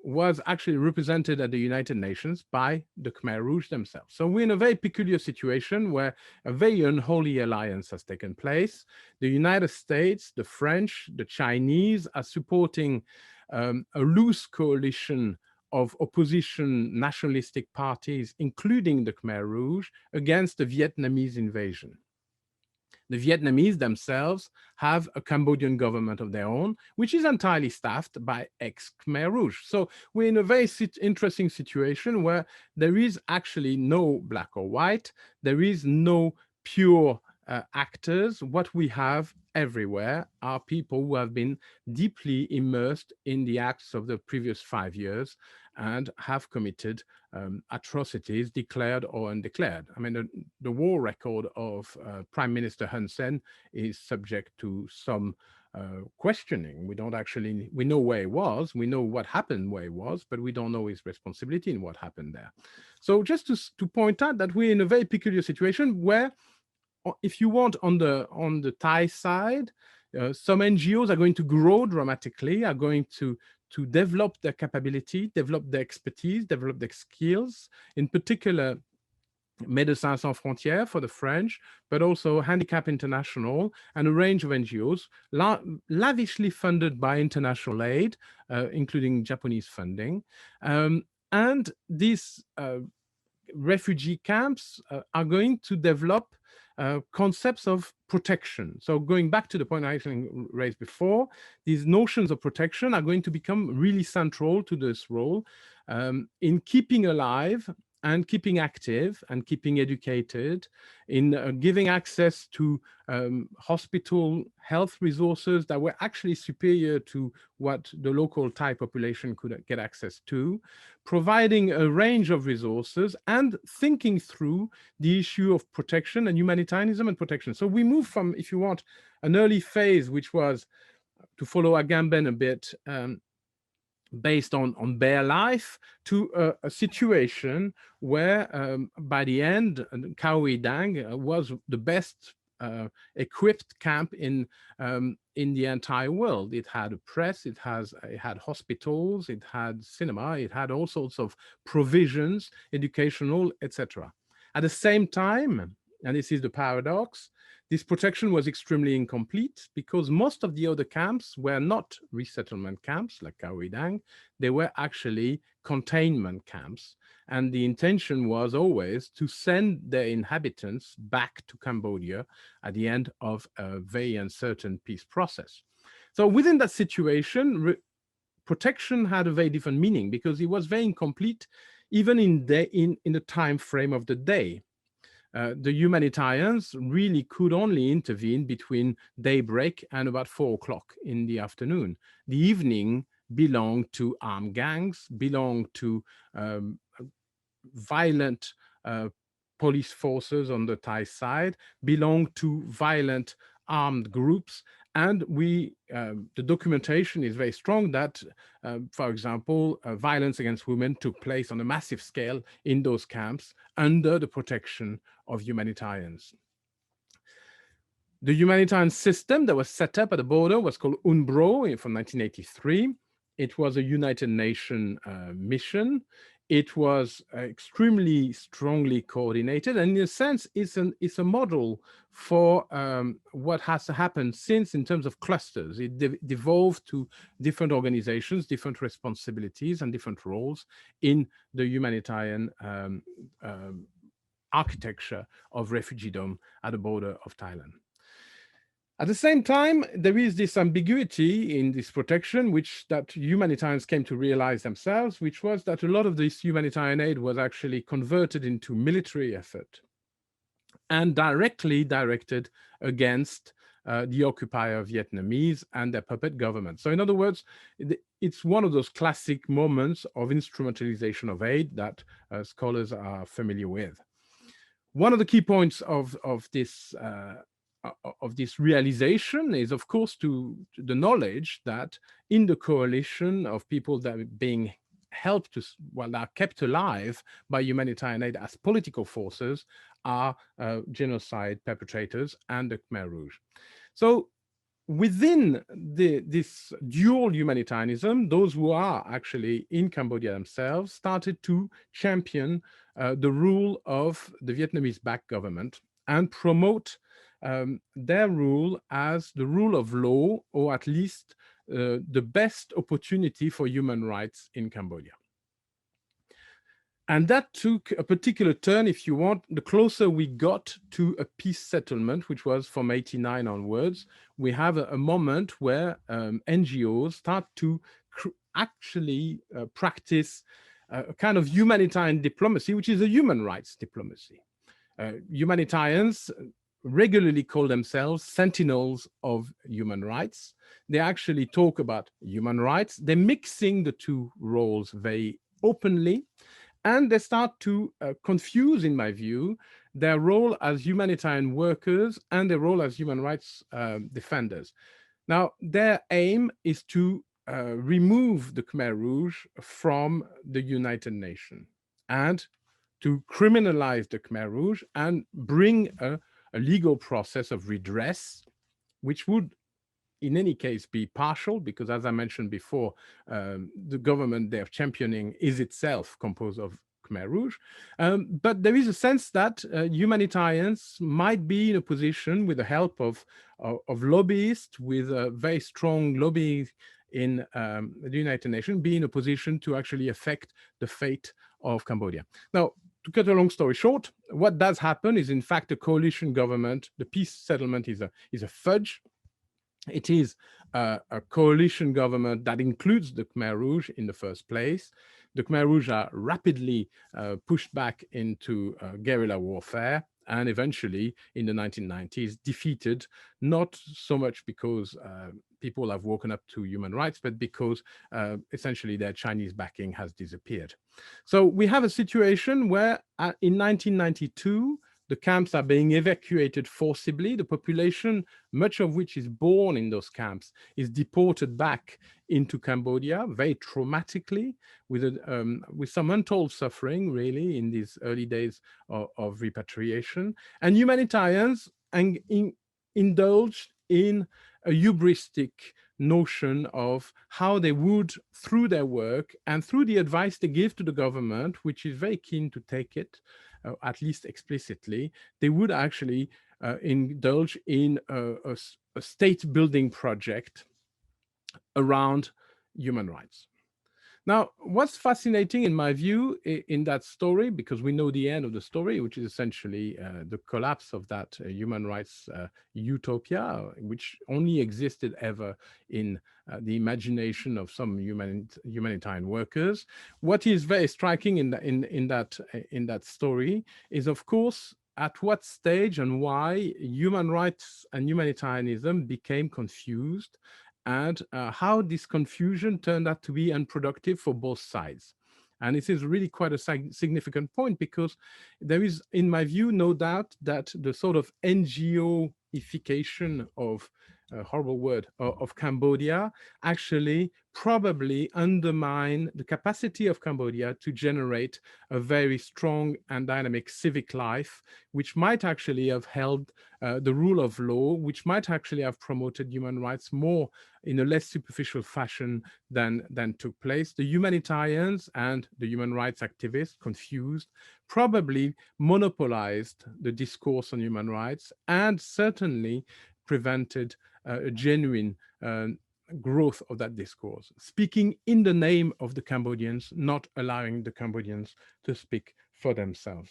was actually represented at the United Nations by the Khmer Rouge themselves. So we're in a very peculiar situation where a very unholy alliance has taken place. The United States, the French, the Chinese are supporting a loose coalition of opposition nationalistic parties, including the Khmer Rouge, against the Vietnamese invasion. The Vietnamese themselves have a Cambodian government of their own, which is entirely staffed by ex-Khmer Rouge. So we're in a very interesting situation where there is actually no black or white, there is no pure actors. What we have everywhere are people who have been deeply immersed in the acts of the previous 5 years and have committed atrocities, declared or undeclared. I mean, the war record of Prime Minister Hun Sen is subject to some questioning. We don't actually, we know where he was, we know what happened where he was, but we don't know his responsibility in what happened there. So just to point out that we're in a very peculiar situation where, if you want, on the Thai side, some NGOs are going to grow dramatically, are going to develop their capability, develop their expertise, develop their skills, in particular, Médecins Sans Frontières for the French, but also Handicap International and a range of NGOs, lavishly funded by international aid, including Japanese funding. And these refugee camps are going to develop concepts of protection. So going back to the point I raised before, these notions of protection are going to become really central to this role in keeping alive and keeping active and keeping educated, in giving access to hospital health resources that were actually superior to what the local Thai population could get access to, providing a range of resources and thinking through the issue of protection and humanitarianism and protection. So we move from, if you want, an early phase, which was, to follow Agamben a bit, based on bare life, to a situation where by the end, Khao Dang was the best equipped camp in the entire world. It had a press, it had hospitals, it had cinema, it had all sorts of provisions, educational, etc. At the same time, and this is the paradox, this protection was extremely incomplete because most of the other camps were not resettlement camps like Khao Dang, they were actually containment camps. And the intention was always to send their inhabitants back to Cambodia at the end of a very uncertain peace process. So within that situation, protection had a very different meaning because it was very incomplete even in the time frame of the day. The humanitarians really could only intervene between daybreak and about 4 o'clock in the afternoon. The evening belonged to armed gangs, belonged to violent police forces on the Thai side, belonged to violent armed groups. And the documentation is very strong that, for example, violence against women took place on a massive scale in those camps under the protection of humanitarians. The humanitarian system that was set up at the border was called UNBRO from 1983. It was a United Nations mission. It was extremely strongly coordinated, and in a sense, it's a model for what has happened since in terms of clusters. It devolved to different organizations, different responsibilities, and different roles in the humanitarian architecture of refugeedom at the border of Thailand. At the same time, there is this ambiguity in this protection, that humanitarians came to realize themselves, which was that a lot of this humanitarian aid was actually converted into military effort and directly directed against the occupier Vietnamese and their puppet government. So in other words, it's one of those classic moments of instrumentalization of aid that scholars are familiar with. One of the key points of this realization is, of course, to the knowledge that in the coalition of people that are being helped are kept alive by humanitarian aid as political forces are genocide perpetrators and the Khmer Rouge. So within this dual humanitarianism, those who are actually in Cambodia themselves started to champion the rule of the Vietnamese-backed government and promote their rule as the rule of law, or at least the best opportunity for human rights in Cambodia. And that took a particular turn, if you want, the closer we got to a peace settlement, which was from 89 onwards. We have a moment where NGOs start to actually practice a kind of humanitarian diplomacy, which is a human rights diplomacy. Humanitarians regularly call themselves sentinels of human rights. They actually talk about human rights. They're mixing the two roles very openly. And they start to confuse, in my view, their role as humanitarian workers and their role as human rights defenders. Now, their aim is to remove the Khmer Rouge from the United Nations and to criminalize the Khmer Rouge and bring a legal process of redress, which would in any case be partial, because as I mentioned before, the government they're championing is itself composed of Khmer Rouge. But there is a sense that humanitarians might be in a position, with the help of lobbyists, with a very strong lobby in the United Nations, be in a position to actually affect the fate of Cambodia. Now, to cut a long story short, what does happen is in fact a coalition government. The peace settlement is a fudge. It is a coalition government that includes the Khmer Rouge in the first place. The Khmer Rouge are rapidly pushed back into guerrilla warfare and eventually in the 1990s defeated, not so much because people have woken up to human rights, but because essentially their Chinese backing has disappeared. So we have a situation where in 1992, the camps are being evacuated forcibly. The population, much of which is born in those camps, is deported back into Cambodia very traumatically, with some untold suffering, really, in these early days of repatriation. And humanitarians indulged in a hubristic notion of how they would, through their work and through the advice they give to the government, which is very keen to take it, at least explicitly, they would actually indulge in a state building project around human rights. Now, what's fascinating in my view in that story, because we know the end of the story, which is essentially the collapse of that human rights utopia, which only existed ever in the imagination of some humanitarian workers. What is very striking in that story is, of course, at what stage and why human rights and humanitarianism became confused, and how this confusion turned out to be unproductive for both sides. And this is really quite a significant point, because there is, in my view, no doubt that the sort of NGO-ification of, horrible word, of Cambodia actually probably undermine the capacity of Cambodia to generate a very strong and dynamic civic life, which might actually have held the rule of law, which might actually have promoted human rights more in a less superficial fashion than took place. The humanitarians and the human rights activists, confused, probably monopolized the discourse on human rights and certainly prevented a genuine growth of that discourse, speaking in the name of the Cambodians, not allowing the Cambodians to speak for themselves.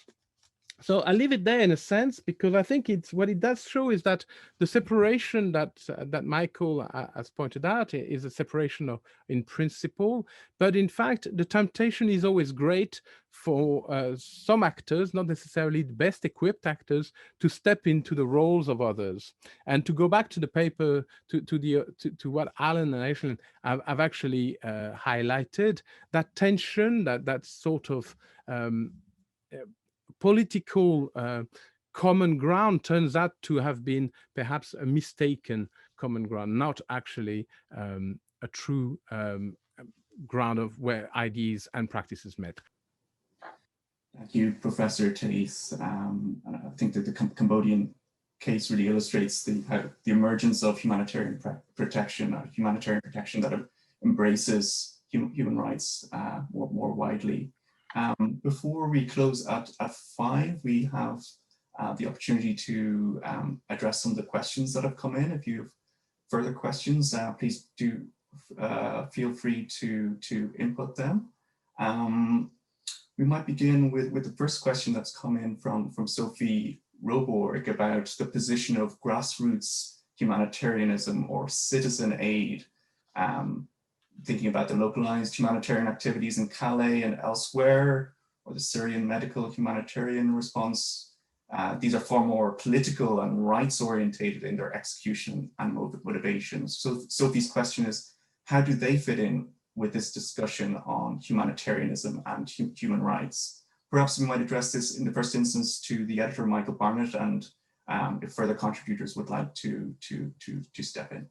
So I leave it there in a sense, because I think what it does show is that the separation that Michael has pointed out is a separation in principle, but in fact the temptation is always great for some actors, not necessarily the best equipped actors, to step into the roles of others. And to go back to the paper, to what Alan and Aislinn have actually highlighted, that tension, that sort of political common ground turns out to have been perhaps a mistaken common ground, not actually a true ground of where ideas and practices met. Thank you, Professor Thais. I think that the Cambodian case really illustrates the emergence of humanitarian protection that embraces human rights more widely. Before we close at 5, we have the opportunity to address some of the questions that have come in. If you have further questions, please do feel free to input them. We might begin with the first question that's come in from Sophie Roborg about the position of grassroots humanitarianism or citizen aid, thinking about the localized humanitarian activities in Calais and elsewhere, or the Syrian medical humanitarian response. These are far more political and rights orientated in their execution and motivations. So Sophie's question is, how do they fit in with this discussion on humanitarianism and human rights? Perhaps we might address this in the first instance to the editor, Michael Barnett, and if further contributors would like to step in.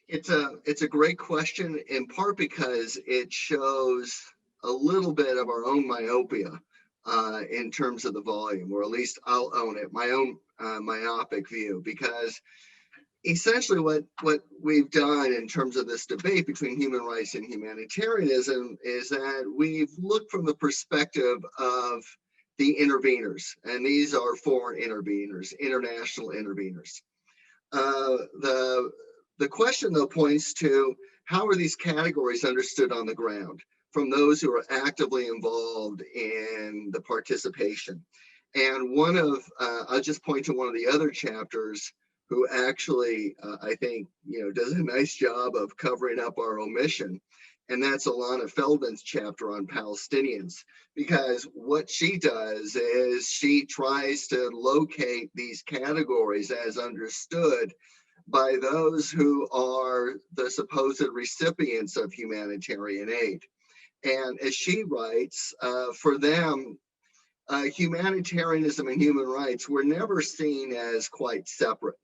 It's a great question, in part because it shows a little bit of our own myopia in terms of the volume, or at least I'll own it, my own myopic view, because essentially what we've done in terms of this debate between human rights and humanitarianism is that we've looked from the perspective of the interveners, and these are foreign interveners, international interveners. The question, though, points to how are these categories understood on the ground from those who are actively involved in the participation. And I'll just point to one of the other chapters who actually, I think, does a nice job of covering up our omission. And that's Alana Feldman's chapter on Palestinians, because what she does is she tries to locate these categories as understood by those who are the supposed recipients of humanitarian aid. And as she writes, for them, humanitarianism and human rights were never seen as quite separate.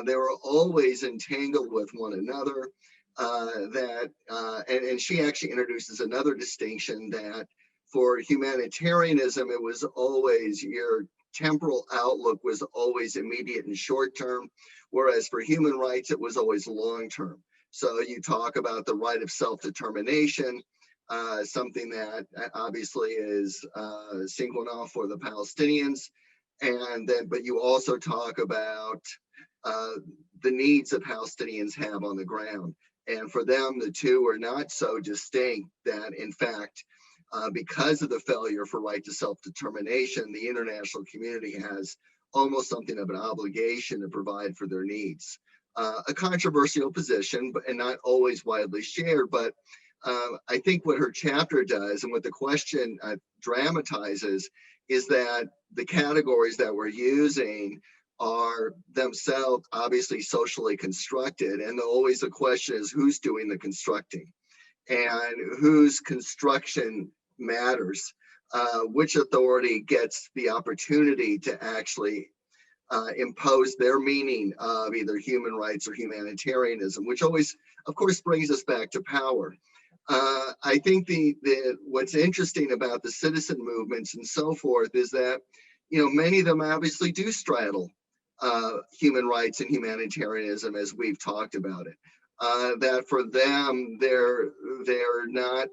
They were always entangled with one another. And she actually introduces another distinction that for humanitarianism, it was always your temporal outlook was always immediate and short term, whereas for human rights, it was always long term. So you talk about the right of self-determination, something that obviously is sine qua non for the Palestinians. But you also talk about the needs that Palestinians have on the ground. And for them, the two are not so distinct that, in fact, because of the failure for right to self-determination, the international community has almost something of an obligation to provide for their needs. A controversial position, and not always widely shared, but I think what her chapter does and what the question dramatizes is that the categories that we're using are themselves obviously socially constructed, and always the question is who's doing the constructing and whose construction matters, which authority gets the opportunity to actually impose their meaning of either human rights or humanitarianism, which always, of course, brings us back to power. I think what's interesting about the citizen movements and so forth is that, many of them obviously do straddle human rights and humanitarianism, as we've talked about it. That for them, they're not,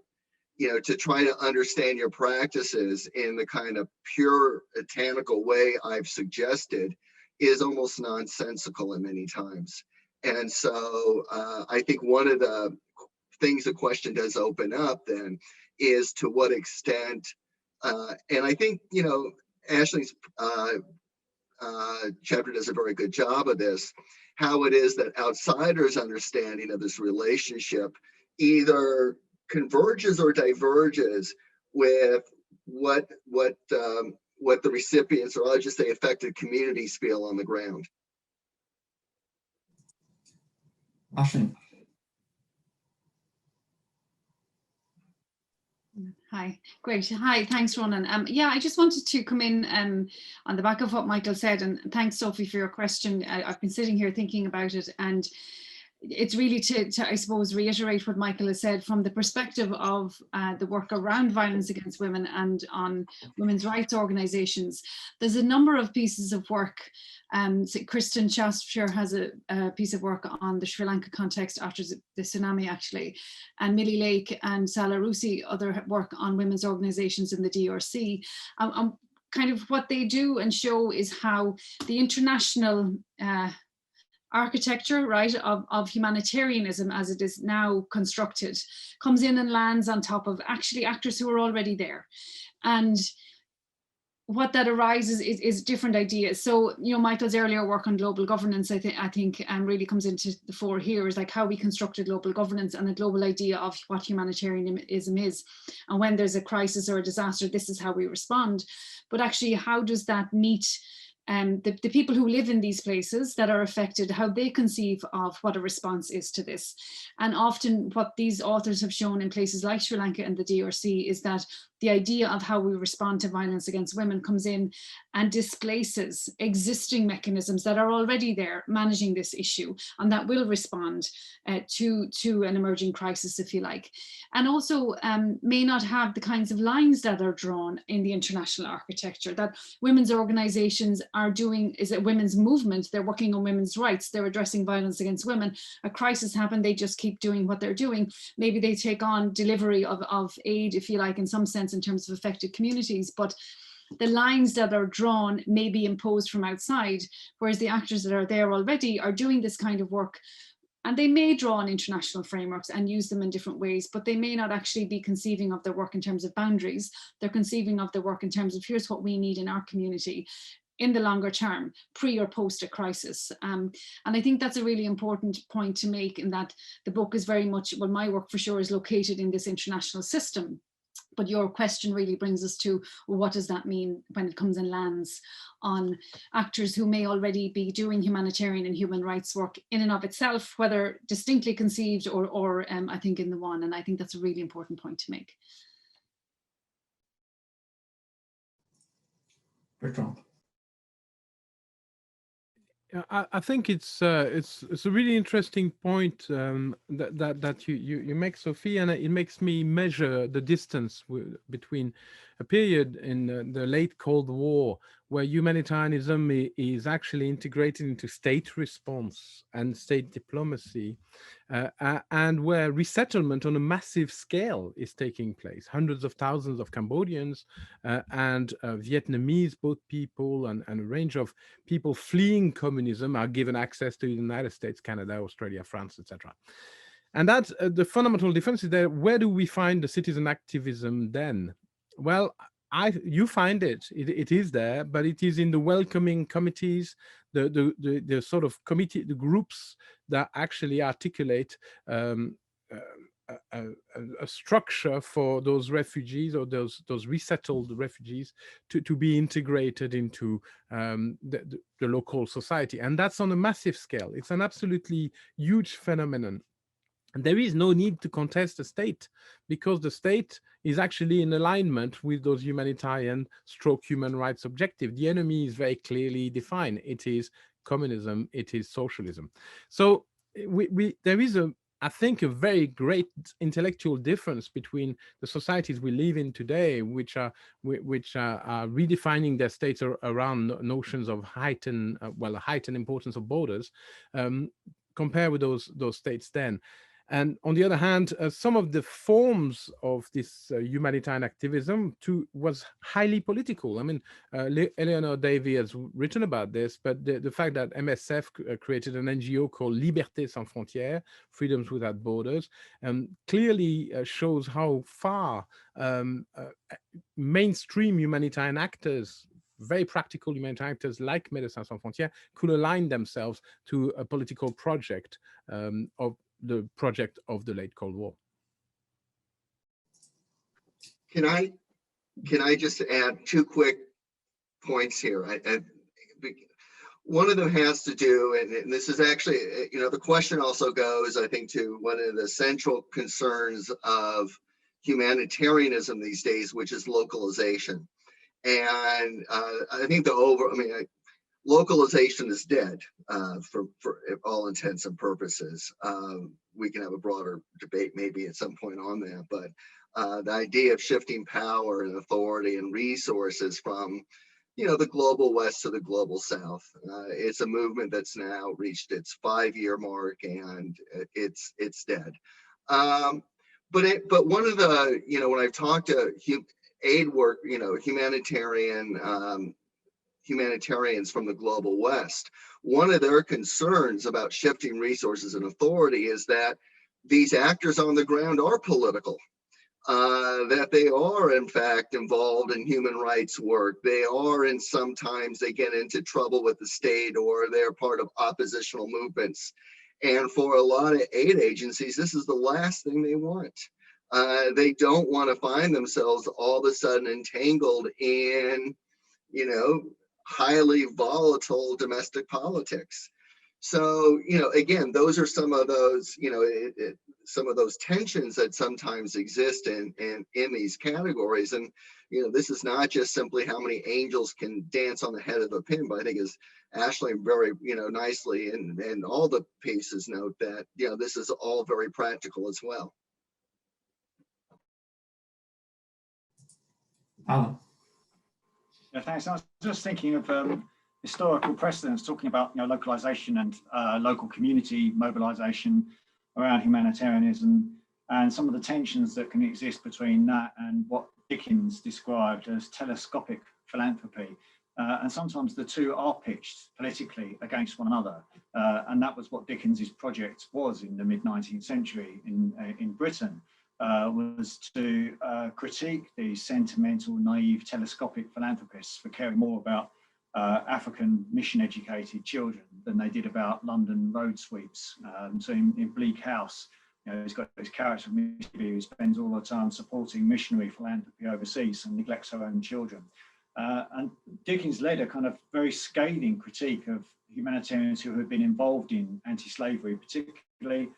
to try to understand your practices in the kind of pure botanical way I've suggested is almost nonsensical in many times. And so I think one of the things the question does open up then is to what extent, and I think, Ashley's chapter does a very good job of this, how it is that outsiders' understanding of this relationship either converges or diverges with what the recipients, or I'll just say affected communities, feel on the ground. Ashley. Hi, great. Hi, thanks, Ronan. Yeah, I just wanted to come in on the back of what Michael said, and thanks, Sophie, for your question. I've been sitting here thinking about it, and it's really to I suppose, reiterate what Michael has said from the perspective of the work around violence against women and on women's rights organisations. There's a number of pieces of work. So Kristen Shafter has a piece of work on the Sri Lanka context after the tsunami, actually, and Millie Lake and Sala Rusi, other work on women's organisations in the DRC. Kind of what they do and show is how the international architecture, right, of humanitarianism as it is now constructed comes in and lands on top of actually actors who are already there. And what that arises is different ideas. So, you know, Michael's earlier work on global governance, I think really comes into the fore here, is like how we constructed global governance and the global idea of what humanitarianism is. And when there's a crisis or a disaster, this is how we respond. But actually, how does that meet the people who live in these places that are affected, how they conceive of what a response is to this? And often what these authors have shown in places like Sri Lanka and the DRC is that the idea of how we respond to violence against women comes in and displaces existing mechanisms that are already there managing this issue and that will respond to an emerging crisis, if you like. And also may not have the kinds of lines that are drawn in the international architecture that women's organizations are doing. Is a women's movement, they're working on women's rights, they're addressing violence against women. A crisis happened, they just keep doing what they're doing. Maybe they take on delivery of aid, if you like, in some sense, in terms of affected communities, but the lines that are drawn may be imposed from outside, whereas the actors that are there already are doing this kind of work, and they may draw on international frameworks and use them in different ways, but they may not actually be conceiving of their work in terms of boundaries. They're conceiving of their work in terms of here's what we need in our community in the longer term, pre or post a crisis. And I think that's a really important point to make, in that the book is very much, well, my work for sure is located in this international system. But your question really brings us to, well, what does that mean when it comes and lands on actors who may already be doing humanitarian and human rights work in and of itself, whether distinctly conceived or I think in the one. And I think that's a really important point to make. Bertrand. I think it's a really interesting point that you make, Sophie, and it makes me measure the distance between a period in the late Cold War where humanitarianism is actually integrated into state response and state diplomacy, and where resettlement on a massive scale is taking place. Hundreds of thousands of Cambodians and Vietnamese boat people and a range of people fleeing communism are given access to the United States, Canada, Australia, France, etc. And that's the fundamental difference is there. Where do we find the citizen activism then? Well, you find it is there, but it is in the welcoming committees, the sort of committee, the groups that actually articulate a structure for those refugees or those resettled refugees to be integrated into the local society. And that's on a massive scale. It's an absolutely huge phenomenon. And there is no need to contest the state, because the state is actually in alignment with those humanitarian / human rights objectives. The enemy is very clearly defined. It is communism, it is socialism. So there is I think a very great intellectual difference between the societies we live in today, which are redefining their states around notions of heightened importance of borders, compared with those states then. And on the other hand, some of the forms of this humanitarian activism was highly political. I mean, Eleanor Davey has written about this, but the fact that MSF created an NGO called Liberté Sans Frontières, Freedoms Without Borders, clearly shows how far mainstream humanitarian actors, very practical humanitarian actors like Médecins Sans Frontières, could align themselves to a political project of the project of the late Cold War. Can I just add two quick points here? One of them has to do, and this is actually, the question also goes, I think, to one of the central concerns of humanitarianism these days, which is localization. And I think localization is dead for all intents and purposes. We can have a broader debate maybe at some point on that, but the idea of shifting power and authority and resources from the global west to the global south, it's a movement that's now reached its 5-year mark, and it's dead. But one of the, when I've talked to aid work, humanitarian humanitarians from the global West. One of their concerns about shifting resources and authority is that these actors on the ground are political, that they are in fact involved in human rights work. They are, and sometimes they get into trouble with the state, or they're part of oppositional movements. And for a lot of aid agencies, this is the last thing they want. They don't want to find themselves all of a sudden entangled in, you know, highly volatile domestic politics. So, you know, again, those are some of those, you know, some of those tensions that sometimes exist in these categories. And, you know, this is not just simply how many angels can dance on the head of a pin, but I think as Ashley very, you know, nicely and all the pieces note that, you know, this is all very practical as well. Alan. Yeah, thanks. I was just thinking of historical precedents, talking about, you know, localization and local community mobilization around humanitarianism, and some of the tensions that can exist between that and what Dickens described as telescopic philanthropy. And sometimes the two are pitched politically against one another. And that was what Dickens's project was in the mid-19th century in Britain, was to critique the sentimental, naive, telescopic philanthropists for caring more about African mission-educated children than they did about London road sweeps. So in Bleak House, you know, he's got this character who spends all the time supporting missionary philanthropy overseas and neglects her own children. And Dickens led a kind of very scathing critique of humanitarians who had been involved in anti-slavery, particularly,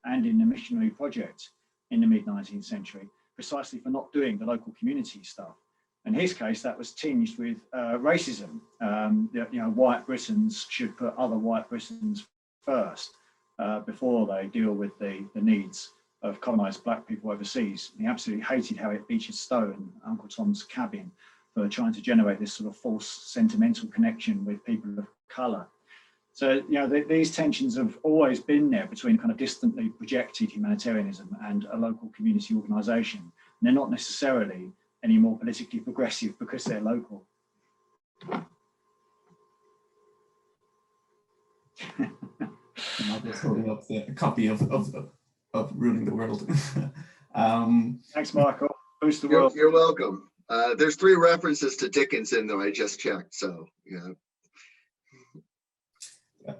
and in the missionary project in the mid-19th century, precisely for not doing the local community stuff. In his case, that was tinged with racism. You know, white Britons should put other white Britons first before they deal with the needs of colonized black people overseas. He absolutely hated Harriet Beecher Stowe and Uncle Tom's Cabin for trying to generate this sort of false sentimental connection with people of color. So, you know, these tensions have always been there between kind of distantly projected humanitarianism and a local community organization. And they're not necessarily any more politically progressive because they're local. I'm just holding up a copy of Ruling the World. Thanks, Michael. Boost the world. You're welcome. There's 3 references to Dickens in there. I just checked, so yeah.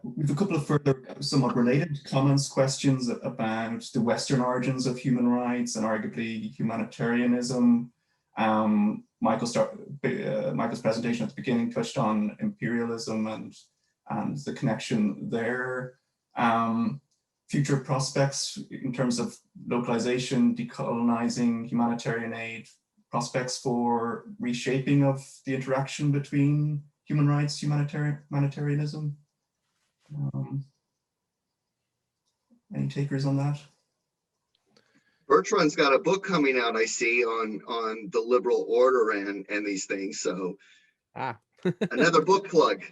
We have a couple of further somewhat related comments, questions about the Western origins of human rights and arguably humanitarianism. Michael's presentation at the beginning touched on imperialism and the connection there. Future prospects in terms of localization, decolonizing, humanitarian aid, prospects for reshaping of the interaction between human rights, humanitarianism. Any takers on that? Bertrand's got a book coming out, I see, on the liberal order and these things. So another book plug.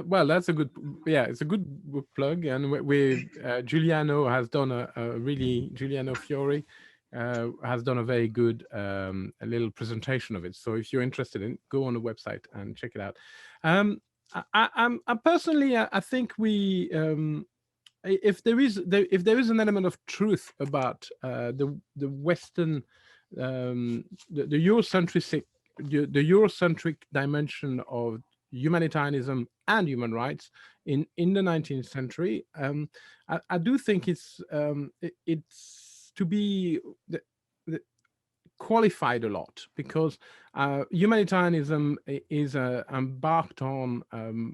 Well, that's a good, yeah, it's a good book plug. And we Giuliano has done Giuliano Fiore has done a very good a little presentation of it. So if you're interested in it, go on the website and check it out. I personally, I think we, if there is an element of truth about the Western, the Eurocentric dimension of humanitarianism and human rights in the 19th century, I do think it's to be qualified a lot, because humanitarianism is embarked on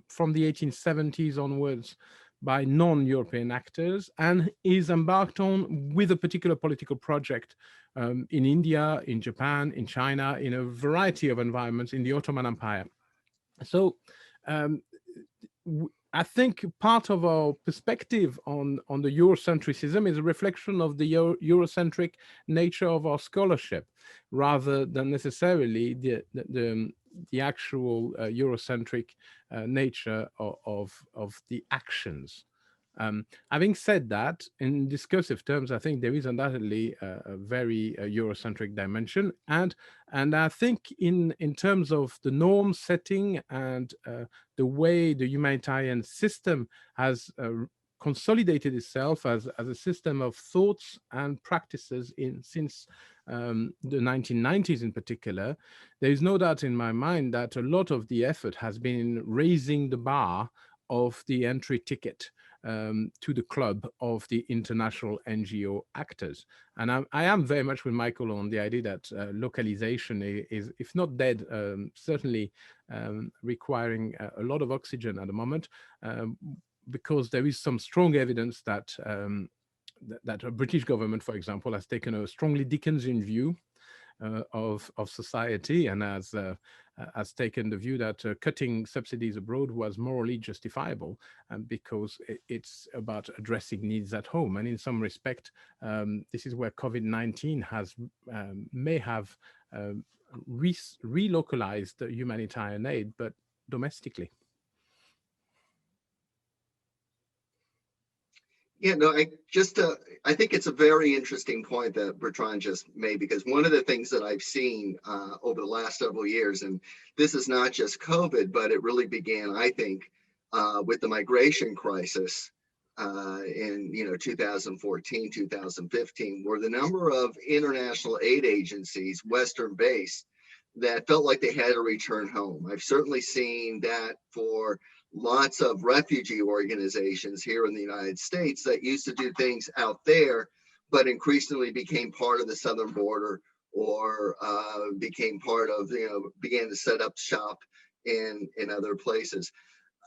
from the 1870s onwards by non-European actors, and is embarked on with a particular political project in India, in Japan, in China, in a variety of environments in the Ottoman Empire. So I think part of our perspective on the Eurocentrism is a reflection of the Eurocentric nature of our scholarship, rather than necessarily the actual Eurocentric nature of the actions Having said that, in discursive terms, I think there is undoubtedly a very Eurocentric dimension, and I think in terms of the norm setting and the way the humanitarian system has consolidated itself as a system of thoughts and practices since the 1990s in particular, there is no doubt in my mind that a lot of the effort has been in raising the bar of the entry ticket to the club of the international NGO actors. And I am very much with Michael on the idea that localization is, if not dead, certainly requiring a lot of oxygen at the moment, because there is some strong evidence that that a British government, for example, has taken a strongly Dickensian view of society, and has taken the view that cutting subsidies abroad was morally justifiable, because it's about addressing needs at home. And in some respect, this is where COVID-19 has may have relocalized the humanitarian aid, but domestically. Yeah, no, I think it's a very interesting point that Bertrand just made, because one of the things that I've seen over the last several years, and this is not just COVID, but it really began, I think, with the migration crisis in 2014, 2015, where the number of international aid agencies, Western based, that felt like they had to return home. I've certainly seen that for lots of refugee organizations here in the United States that used to do things out there, but increasingly became part of the southern border, or became part of, began to set up shop in other places.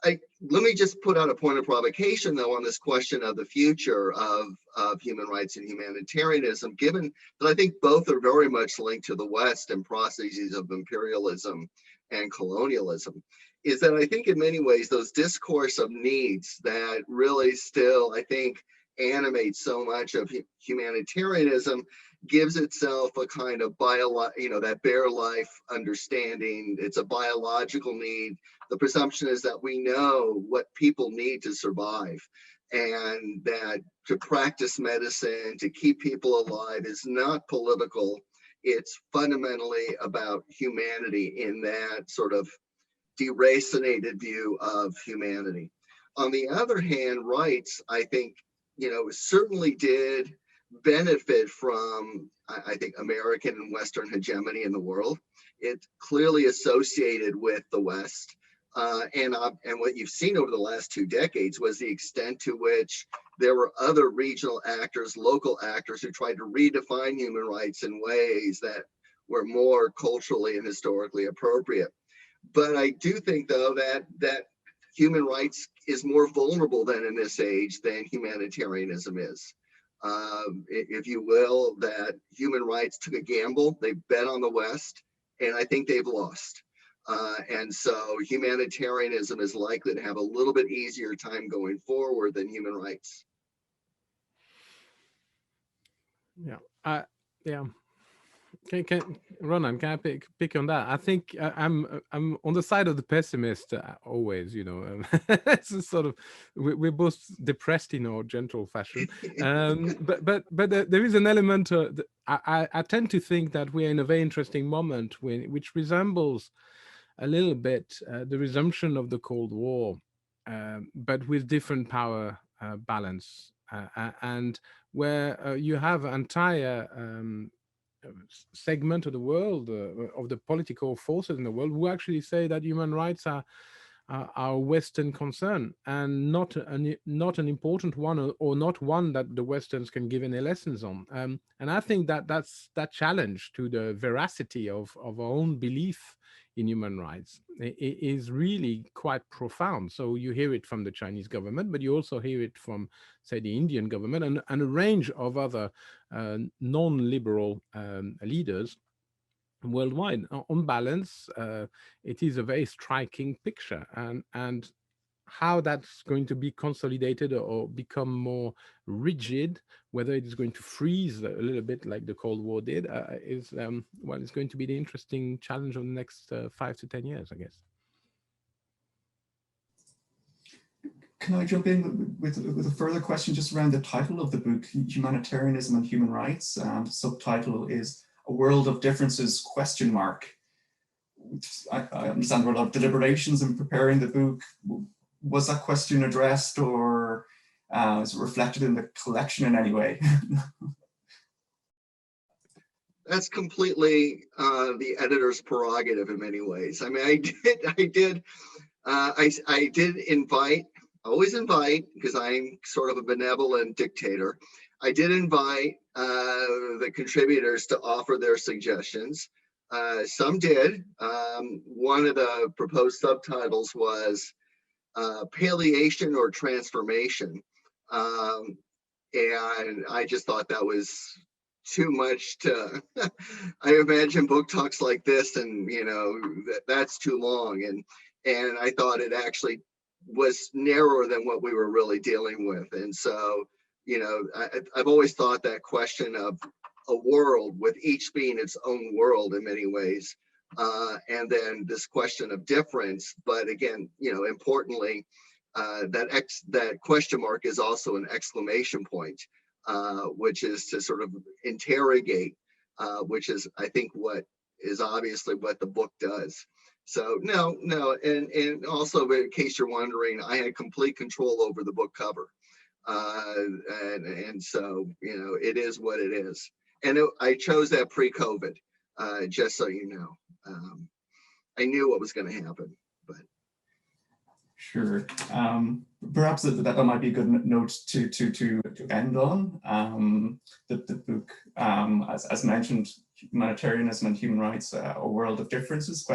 Let me just put out a point of provocation, though, on this question of the future of human rights and humanitarianism, given that I think both are very much linked to the West and processes of imperialism and colonialism, is that I think in many ways those discourse of needs that really still, I think, animate so much of humanitarianism gives itself a kind of that bare life understanding. It's a biological need. The presumption is that we know what people need to survive, and that to practice medicine, to keep people alive, is not political. It's fundamentally about humanity in that sort of deracinated view of humanity. On the other hand, rights, I think, certainly did benefit from, I think, American and Western hegemony in the world. It's clearly associated with the West. And what you've seen over the last 2 decades was the extent to which there were other regional actors, local actors, who tried to redefine human rights in ways that were more culturally and historically appropriate. But I do think, though, that human rights is more vulnerable than in this age than humanitarianism is. If you will, that human rights took a gamble. They bet on the West, and I think they've lost. And so humanitarianism is likely to have a little bit easier time going forward than human rights. Yeah. Yeah. Ronan, can I pick on that? I think I'm on the side of the pessimist always. It's a sort of, we're both depressed in our gentle fashion, but there is an element. I tend to think that we're in a very interesting moment which resembles a little bit the resumption of the Cold War, but with different power balance, and where you have entire segment of the world, of the political forces in the world, who actually say that human rights are a Western concern, and not an important one, or not one that the Westerns can give any lessons on. And I think that's that challenge to the veracity of our own belief in human rights is really quite profound. So you hear it from the Chinese government, but you also hear it from, say, the Indian government and a range of other non-liberal leaders worldwide. On balance, it is a very striking picture, and how that's going to be consolidated or become more rigid, whether it is going to freeze a little bit like the Cold War did, is it's going to be the interesting challenge of the next 5 to 10 years, I guess. can I jump in with a further question just around the title of the book, Humanitarianism and Human Rights? The subtitle is A World of Differences, ? I understand there were a lot of deliberations in preparing the book. Was that question addressed, or is it reflected in the collection in any way? That's completely the editor's prerogative in many ways. I mean, I did invite, always invite, because I'm sort of a benevolent dictator. I did invite the contributors to offer their suggestions. Some did. One of the proposed subtitles was Palliation or Transformation. And I just thought that was too much to, I imagine book talks like this, and that's too long. And I thought it actually was narrower than what we were really dealing with. And so, I've always thought that question of a world, with each being its own world in many ways, and then this question of difference. But again, importantly, that question mark is also an exclamation point, which is to sort of interrogate, which is, I think, what is obviously what the book does. So no, and also, in case you're wondering, I had complete control over the book cover, and so it is what it is. And I chose that pre-COVID, just so you know. I knew what was going to happen, but. Sure. Perhaps that might be a good note to end on. The book, as mentioned, Humanitarianism and Human Rights, A World of Differences, ?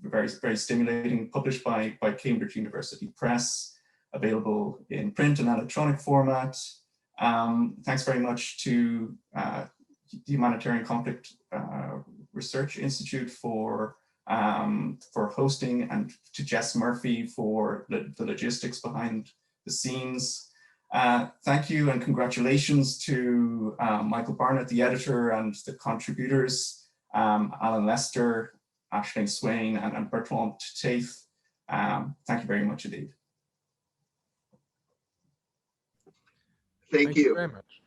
Very, very stimulating, published by Cambridge University Press, available in print and electronic format. Thanks very much to the Humanitarian Conflict Research Institute for hosting, and to Jess Murphy for the logistics behind the scenes. Thank you and congratulations to Michael Barnett, the editor, and the contributors, Alan Lester, Aisling Swain, and Bertrand Taith. Thank you very much indeed. Thank you very much.